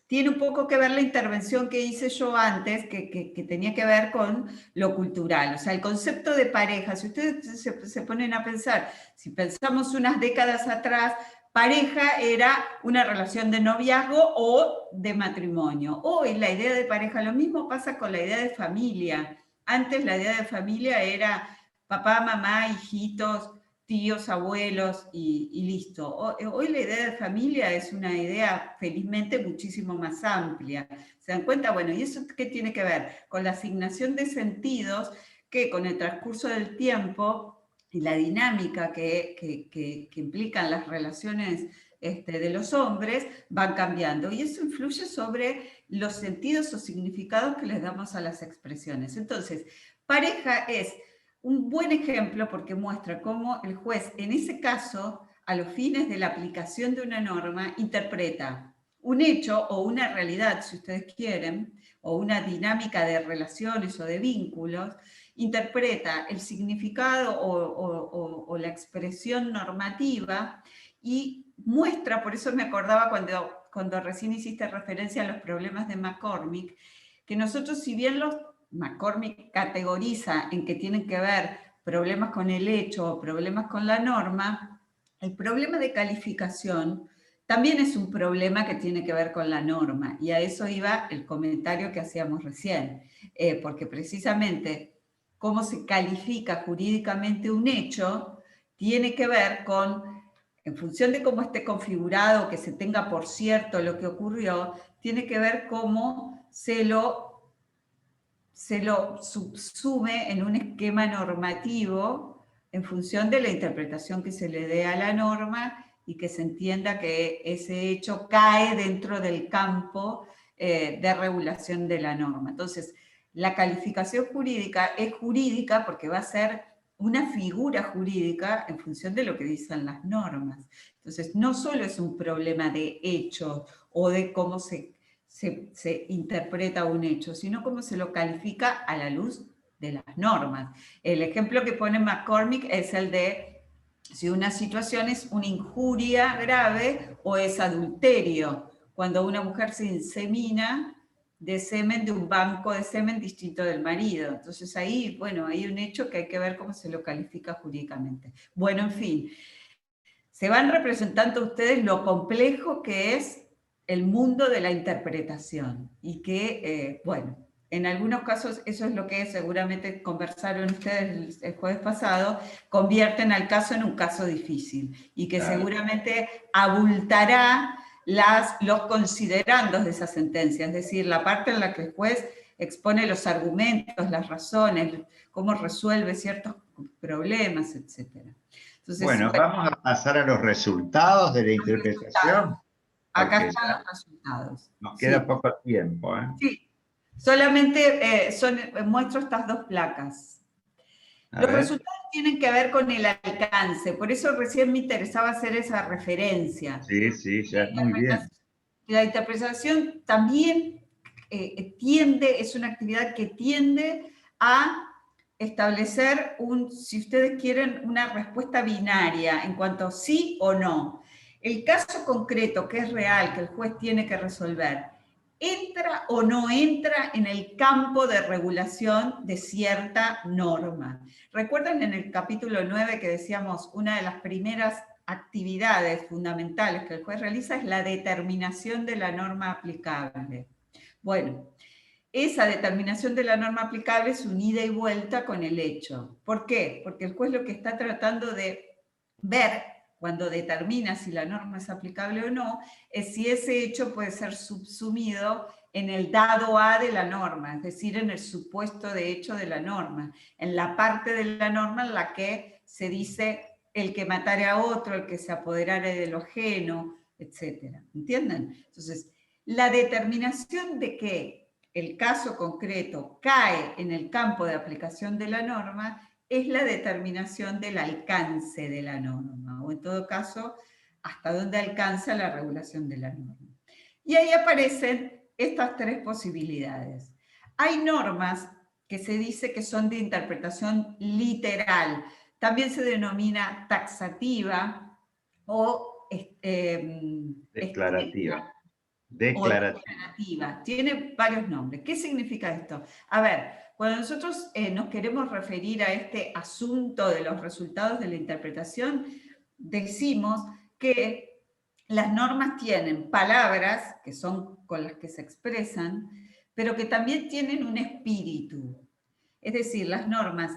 tiene un poco que ver la intervención que hice yo antes, que tenía que ver con lo cultural. O sea, el concepto de pareja, si ustedes se ponen a pensar, si pensamos unas décadas atrás, pareja era una relación de noviazgo o de matrimonio. Hoy la idea de pareja, lo mismo pasa con la idea de familia. Antes la idea de familia era papá, mamá, hijitos, tíos, abuelos y listo. Hoy la idea de familia es una idea felizmente muchísimo más amplia. ¿Se dan cuenta? Bueno, ¿y eso qué tiene que ver? Con la asignación de sentidos que con el transcurso del tiempo y la dinámica que implican las relaciones de los hombres van cambiando. Y eso influye sobre los sentidos o significados que les damos a las expresiones. Entonces, pareja es un buen ejemplo porque muestra cómo el juez, en ese caso, a los fines de la aplicación de una norma, interpreta un hecho o una realidad, si ustedes quieren, o una dinámica de relaciones o de vínculos, interpreta el significado o la expresión normativa y muestra, por eso me acordaba cuando recién hiciste referencia a los problemas de McCormick, que nosotros, si bien McCormick categoriza en que tienen que ver problemas con el hecho o problemas con la norma, el problema de calificación también es un problema que tiene que ver con la norma, y a eso iba el comentario que hacíamos recién, porque precisamente cómo se califica jurídicamente un hecho tiene que ver con, en función de cómo esté configurado, que se tenga por cierto lo que ocurrió, tiene que ver cómo se lo subsume en un esquema normativo en función de la interpretación que se le dé a la norma y que se entienda que ese hecho cae dentro del campo de regulación de la norma. Entonces, la calificación jurídica es jurídica porque va a ser una figura jurídica en función de lo que dicen las normas. Entonces, no solo es un problema de hecho o de cómo se interpreta un hecho, sino cómo se lo califica a la luz de las normas. El ejemplo que pone McCormick es el de si una situación es una injuria grave o es adulterio, cuando una mujer se insemina de semen de un banco de semen distinto del marido. Entonces ahí, bueno, hay un hecho que hay que ver cómo se lo califica jurídicamente. Bueno, en fin, se van representando ustedes lo complejo que es el mundo de la interpretación y que, bueno, en algunos casos eso es lo que seguramente conversaron ustedes el jueves pasado, convierten al caso en un caso difícil y que claro. seguramente abultará los considerandos de esa sentencia, es decir, la parte en la que el juez expone los argumentos, las razones, cómo resuelve ciertos problemas, etc. Entonces, Bueno, vamos a pasar a los resultados de la interpretación. Acá Porque están ya los resultados. nos queda Sí. poco tiempo, ¿eh? Sí, solamente muestro estas dos placas. Los resultados tienen que ver con el alcance, por eso recién me interesaba hacer esa referencia. Sí, sí, ya, muy bien. La interpretación también es una actividad que tiende a establecer si ustedes quieren, una respuesta binaria en cuanto a sí o no. El caso concreto que es real, que el juez tiene que resolver, ¿entra o no entra en el campo de regulación de cierta norma? ¿Recuerdan en el capítulo 9 que decíamos una de las primeras actividades fundamentales que el juez realiza es la determinación de la norma aplicable? Bueno, esa determinación de la norma aplicable es un ida y vuelta con el hecho. ¿Por qué? Porque el juez lo que está tratando de ver cuando determina si la norma es aplicable o no, es si ese hecho puede ser subsumido en el dado A de la norma, es decir, en el supuesto de hecho de la norma, en la parte de la norma en la que se dice el que matare a otro, el que se apoderare de lo ajeno, etc. ¿Entienden? Entonces, la determinación de que el caso concreto cae en el campo de aplicación de la norma es la determinación del alcance de la norma, o en todo caso, hasta dónde alcanza la regulación de la norma. Y ahí aparecen estas tres posibilidades. Hay normas que se dice que son de interpretación literal, también se denomina taxativa o declarativa. Declarativa. Tiene varios nombres. ¿Qué significa esto? A ver, cuando nosotros nos queremos referir a este asunto de los resultados de la interpretación, decimos que las normas tienen palabras, que son con las que se expresan, pero que también tienen un espíritu. Es decir, las normas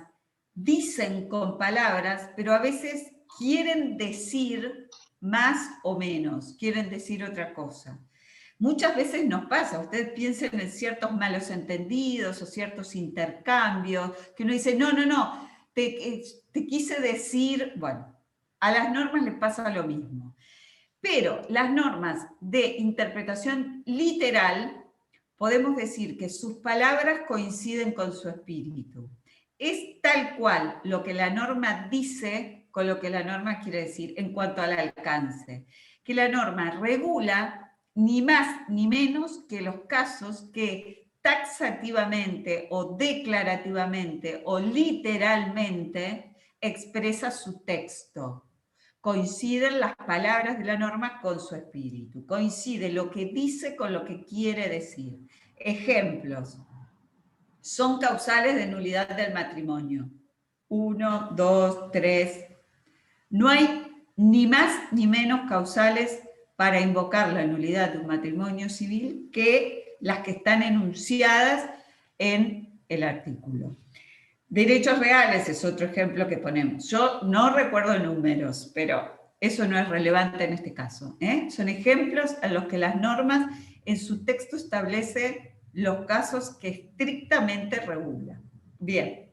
dicen con palabras, pero a veces quieren decir más o menos, quieren decir otra cosa. Muchas veces nos pasa, ustedes piensen en ciertos malos entendidos o ciertos intercambios, que uno dice, no, te quise decir, bueno, a las normas les pasa lo mismo. Pero las normas de interpretación literal, podemos decir que sus palabras coinciden con su espíritu. Es tal cual lo que la norma dice con lo que la norma quiere decir en cuanto al alcance. Que la norma regula ni más ni menos que los casos que taxativamente o declarativamente o literalmente expresa su texto. Coinciden las palabras de la norma con su espíritu, coincide lo que dice con lo que quiere decir. Ejemplos, son causales de nulidad del matrimonio. 1, 2, 3. No hay ni más ni menos causales para invocar la nulidad de un matrimonio civil que las que están enunciadas en el artículo. Derechos reales es otro ejemplo que ponemos. Yo no recuerdo números, pero eso no es relevante en este caso. Son ejemplos en los que las normas en su texto establecen los casos que estrictamente regulan. Bien,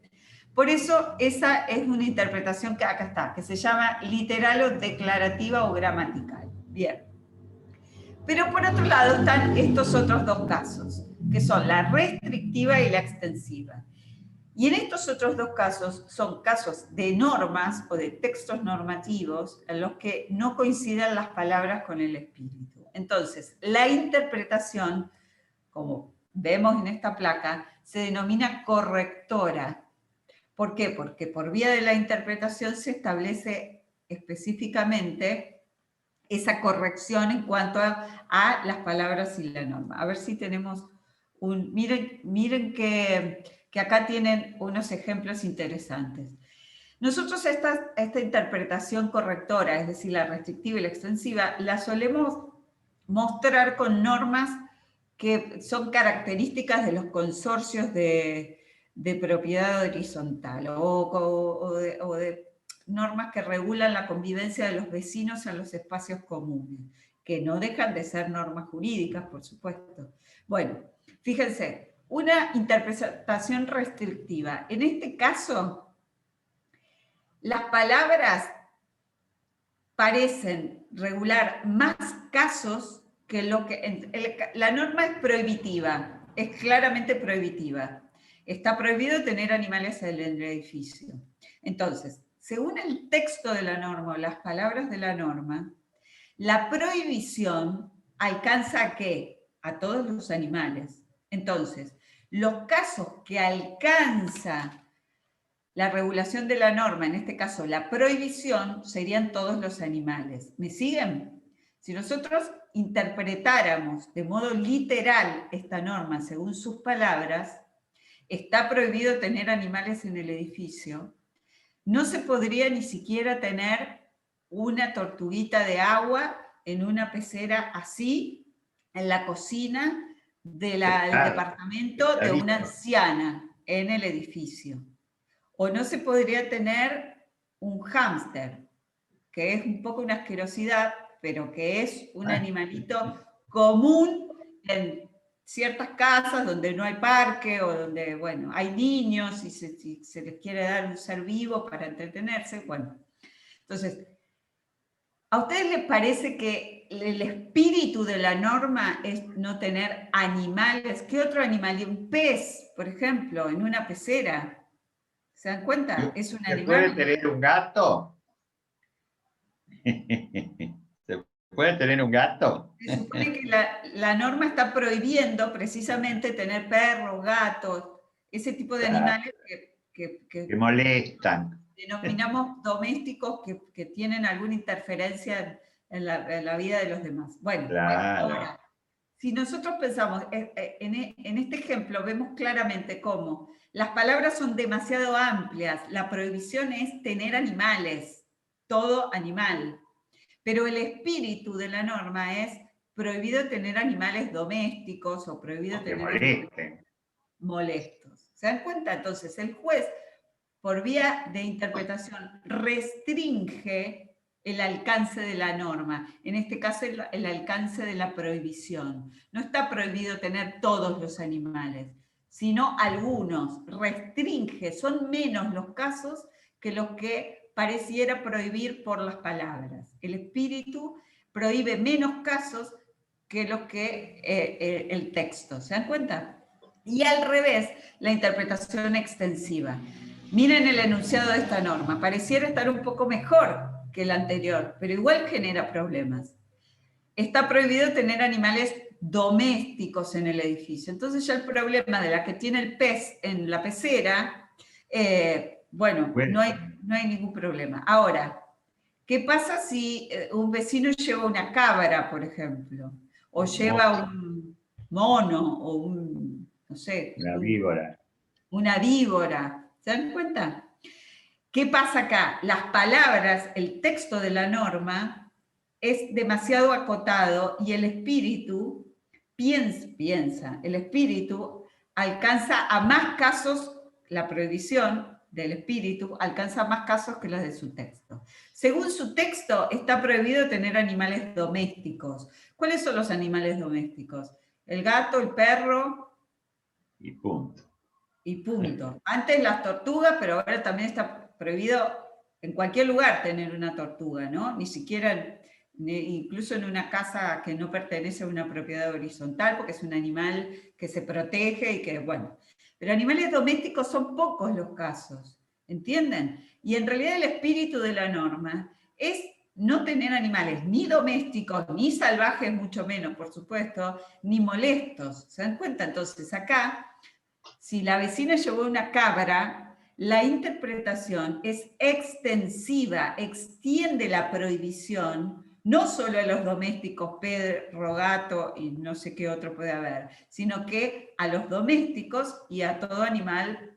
por eso esa es una interpretación que acá está, que se llama literal o declarativa o gramatical. Bien. Pero por otro lado están estos otros dos casos, que son la restrictiva y la extensiva. Y en estos otros dos casos son casos de normas o de textos normativos en los que no coinciden las palabras con el espíritu. Entonces, la interpretación, como vemos en esta placa, se denomina correctora. ¿Por qué? Porque por vía de la interpretación se establece específicamente esa corrección en cuanto a las palabras y la norma. A ver si tenemos un... Miren que acá tienen unos ejemplos interesantes. Nosotros esta interpretación correctora, es decir, la restrictiva y la extensiva, la solemos mostrar con normas que son características de los consorcios de propiedad horizontal o de normas que regulan la convivencia de los vecinos en los espacios comunes, que no dejan de ser normas jurídicas, por supuesto. Bueno, fíjense, una interpretación restrictiva. En este caso, las palabras parecen regular más casos que lo que... La norma es prohibitiva, es claramente prohibitiva. Está prohibido tener animales en el edificio. Entonces, según el texto de la norma o las palabras de la norma, la prohibición alcanza ¿a qué? A todos los animales. Entonces, los casos que alcanza la regulación de la norma, en este caso la prohibición, serían todos los animales. ¿Me siguen? Si nosotros interpretáramos de modo literal esta norma según sus palabras, está prohibido tener animales en el edificio, no se podría ni siquiera tener una tortuguita de agua en una pecera así, en la cocina del departamento de una anciana en el edificio. O no se podría tener un hámster, que es un poco una asquerosidad, pero que es un animalito común en ciertas casas donde no hay parque o donde, bueno, hay niños y se les quiere dar un ser vivo para entretenerse, bueno. Entonces, ¿a ustedes les parece que el espíritu de la norma es no tener animales? ¿Qué otro animal? Un pez, por ejemplo, en una pecera. ¿Se dan cuenta? Es un animal. ¿Se puede tener un gato? ¿Se puede tener un gato? Se supone que la norma está prohibiendo precisamente tener perros, gatos, ese tipo de animales que molestan. Denominamos domésticos que tienen alguna interferencia en la vida de los demás. Bueno, claro. ahora, si nosotros pensamos, en este ejemplo vemos claramente cómo las palabras son demasiado amplias, la prohibición es tener animales, todo animal, pero el espíritu de la norma es prohibido tener animales domésticos o prohibido tener animales molestos. ¿Se dan cuenta? Entonces, el juez, por vía de interpretación, restringe el alcance de la norma, en este caso el alcance de la prohibición. No está prohibido tener todos los animales, sino algunos, restringe, son menos los casos que los que pareciera prohibir por las palabras. El espíritu prohíbe menos casos que los que el texto, ¿se dan cuenta? Y al revés, la interpretación extensiva. Miren el enunciado de esta norma, pareciera estar un poco mejor que el anterior, pero igual genera problemas. Está prohibido tener animales domésticos en el edificio. Entonces ya el problema de la que tiene el pez en la pecera, bueno, no hay ningún problema. Ahora, ¿qué pasa si un vecino lleva una cabra, por ejemplo? O lleva un mono, o un, no sé. Una víbora. Una víbora. ¿Se dan cuenta? ¿Qué pasa acá? Las palabras, el texto de la norma es demasiado acotado y el espíritu piensa, el espíritu alcanza a más casos, la prohibición del espíritu alcanza a más casos que los de su texto. Según su texto, está prohibido tener animales domésticos. ¿Cuáles son los animales domésticos? El gato, el perro. Y punto. Y punto. Antes las tortugas, pero ahora también está prohibido en cualquier lugar tener una tortuga, ¿no? Ni siquiera, incluso en una casa que no pertenece a una propiedad horizontal, porque es un animal que se protege y que, bueno. Pero animales domésticos son pocos los casos, ¿entienden? Y en realidad el espíritu de la norma es no tener animales ni domésticos, ni salvajes, mucho menos, por supuesto, ni molestos. ¿Se dan cuenta? Entonces acá, si la vecina llevó una cabra, la interpretación es extensiva, extiende la prohibición, no solo a los domésticos, perro, gato y no sé qué otro puede haber, sino que a los domésticos y a todo animal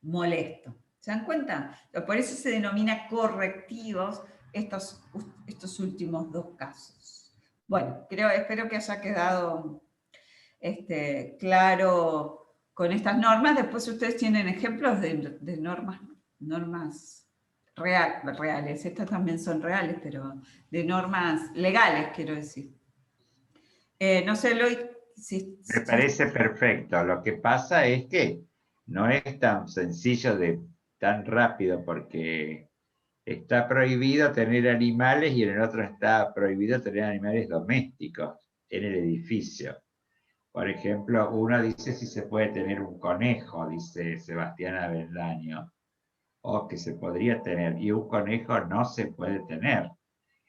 molesto. ¿Se dan cuenta? Por eso se denomina correctivos estos últimos dos casos. Bueno, espero que haya quedado claro con estas normas. Después ustedes tienen ejemplos de normas reales. Estas también son reales, pero de normas legales, quiero decir. No sé, Eloy, Me parece perfecto. Lo que pasa es que no es tan sencillo tan rápido, porque está prohibido tener animales y en el otro está prohibido tener animales domésticos en el edificio. Por ejemplo, uno dice si se puede tener un conejo, dice Sebastián Avendaño, o que se podría tener, y un conejo no se puede tener.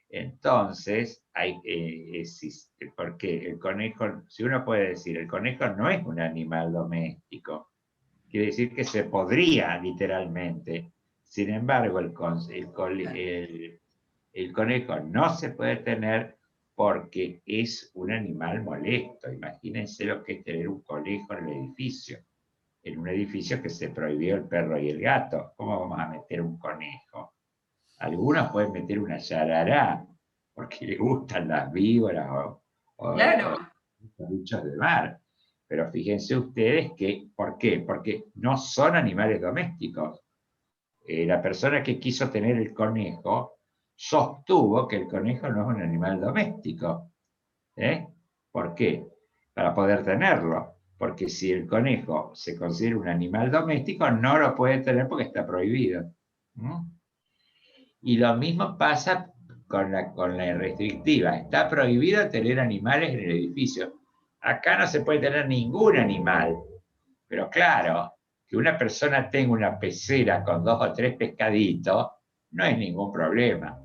Entonces, porque el conejo, si uno puede decir, el conejo no es un animal doméstico, quiere decir que se podría literalmente. Sin embargo, el conejo no se puede tener porque es un animal molesto. Imagínense lo que es tener un conejo en el edificio. En un edificio que se prohibió el perro y el gato. ¿Cómo vamos a meter un conejo? Algunos pueden meter una yarará porque les gustan las víboras o Claro. los bichos del mar. Pero fíjense ustedes que, ¿por qué? Porque no son animales domésticos. La persona que quiso tener el conejo sostuvo que el conejo no es un animal doméstico. ¿Eh? ¿Por qué? Para poder tenerlo. Porque si el conejo se considera un animal doméstico, no lo puede tener porque está prohibido. ¿Mm? Y lo mismo pasa con la restrictiva. Está prohibido tener animales en el edificio. Acá no se puede tener ningún animal. Pero claro, que una persona tenga una pecera con 2 o 3 pescaditos, no es ningún problema.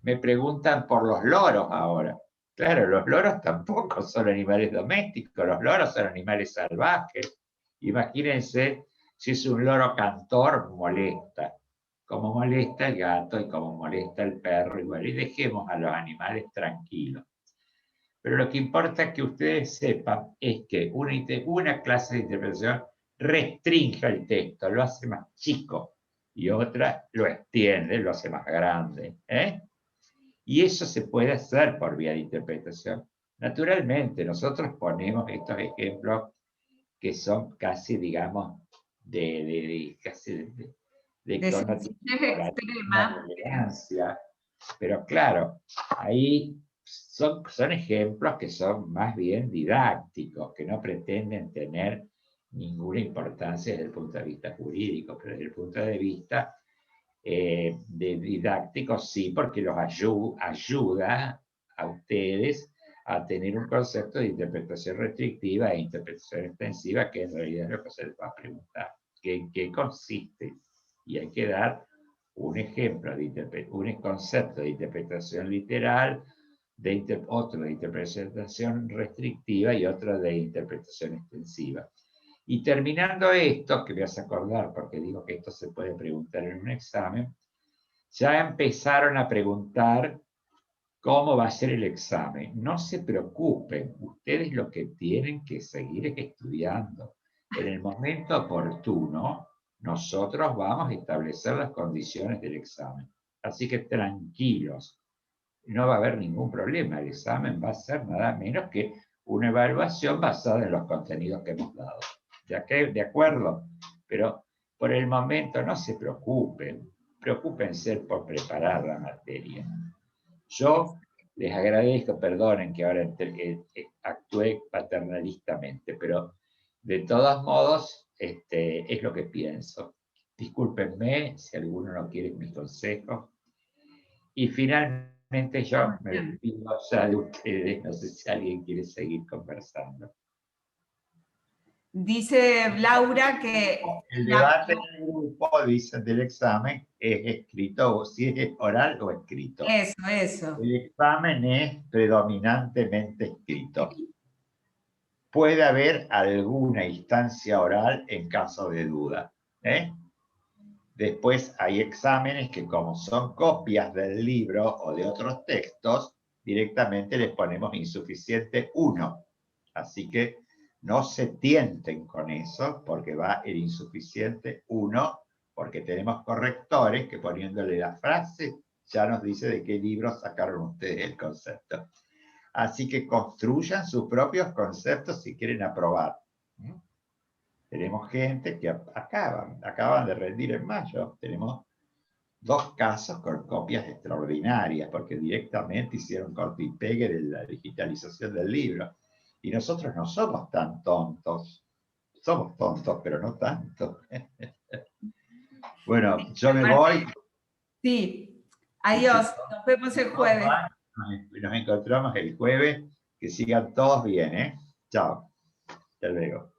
Me preguntan por los loros ahora. Claro, los loros tampoco son animales domésticos, los loros son animales salvajes. Imagínense si es un loro cantor, molesta. Como molesta el gato y como molesta el perro, y bueno, y dejemos a los animales tranquilos. Pero lo que importa que ustedes sepan es que una clase de interpretación restringe el texto, lo hace más chico, y otra lo extiende, lo hace más grande. Y eso se puede hacer por vía de interpretación. Naturalmente, nosotros ponemos estos ejemplos que son casi, digamos, de sencillez una extrema. elegancia, pero claro, ahí son ejemplos que son más bien didácticos, que no pretenden tener ninguna importancia desde el punto de vista jurídico, pero desde el punto de vista de didáctico sí, porque los ayuda a ustedes a tener un concepto de interpretación restrictiva e interpretación extensiva, que en realidad es lo que se les va a preguntar. ¿En qué consiste? Y hay que dar un ejemplo, un concepto de interpretación literal, otro de interpretación restrictiva y otro de interpretación extensiva. Y terminando esto, que me vas a acordar, porque digo que esto se puede preguntar en un examen, ya empezaron a preguntar cómo va a ser el examen. No se preocupen, ustedes lo que tienen que seguir es estudiando. En el momento oportuno, nosotros vamos a establecer las condiciones del examen. Así que tranquilos, no va a haber ningún problema. El examen va a ser nada menos que una evaluación basada en los contenidos que hemos dado. ¿De acuerdo? Pero por el momento no se preocupen, preocúpense por preparar la materia. Yo les agradezco, perdonen que ahora actué paternalistamente, pero de todos modos es lo que pienso. Discúlpenme si alguno no quiere mis consejos. Y finalmente yo me despido ya de ustedes, no sé si alguien quiere seguir conversando. Dice Laura que... El debate en el grupo, dicen, del examen es escrito, si es oral o escrito. Eso. El examen es predominantemente escrito. Puede haber alguna instancia oral en caso de duda. Después hay exámenes que, como son copias del libro o de otros textos, directamente les ponemos insuficiente 1. Así que no se tienten con eso, porque va el insuficiente 1, porque tenemos correctores que, poniéndole la frase, ya nos dice de qué libro sacaron ustedes el concepto. Así que construyan sus propios conceptos si quieren aprobar. Tenemos gente que acaban de rendir en mayo. Tenemos 2 casos con copias extraordinarias, porque directamente hicieron corte y pegue de la digitalización del libro. Y nosotros no somos tan tontos. Somos tontos, pero no tanto. Bueno, yo me voy. Sí, adiós, nos vemos el jueves. Nos encontramos el jueves. Que sigan todos bien, ¿eh? Chao. Hasta luego.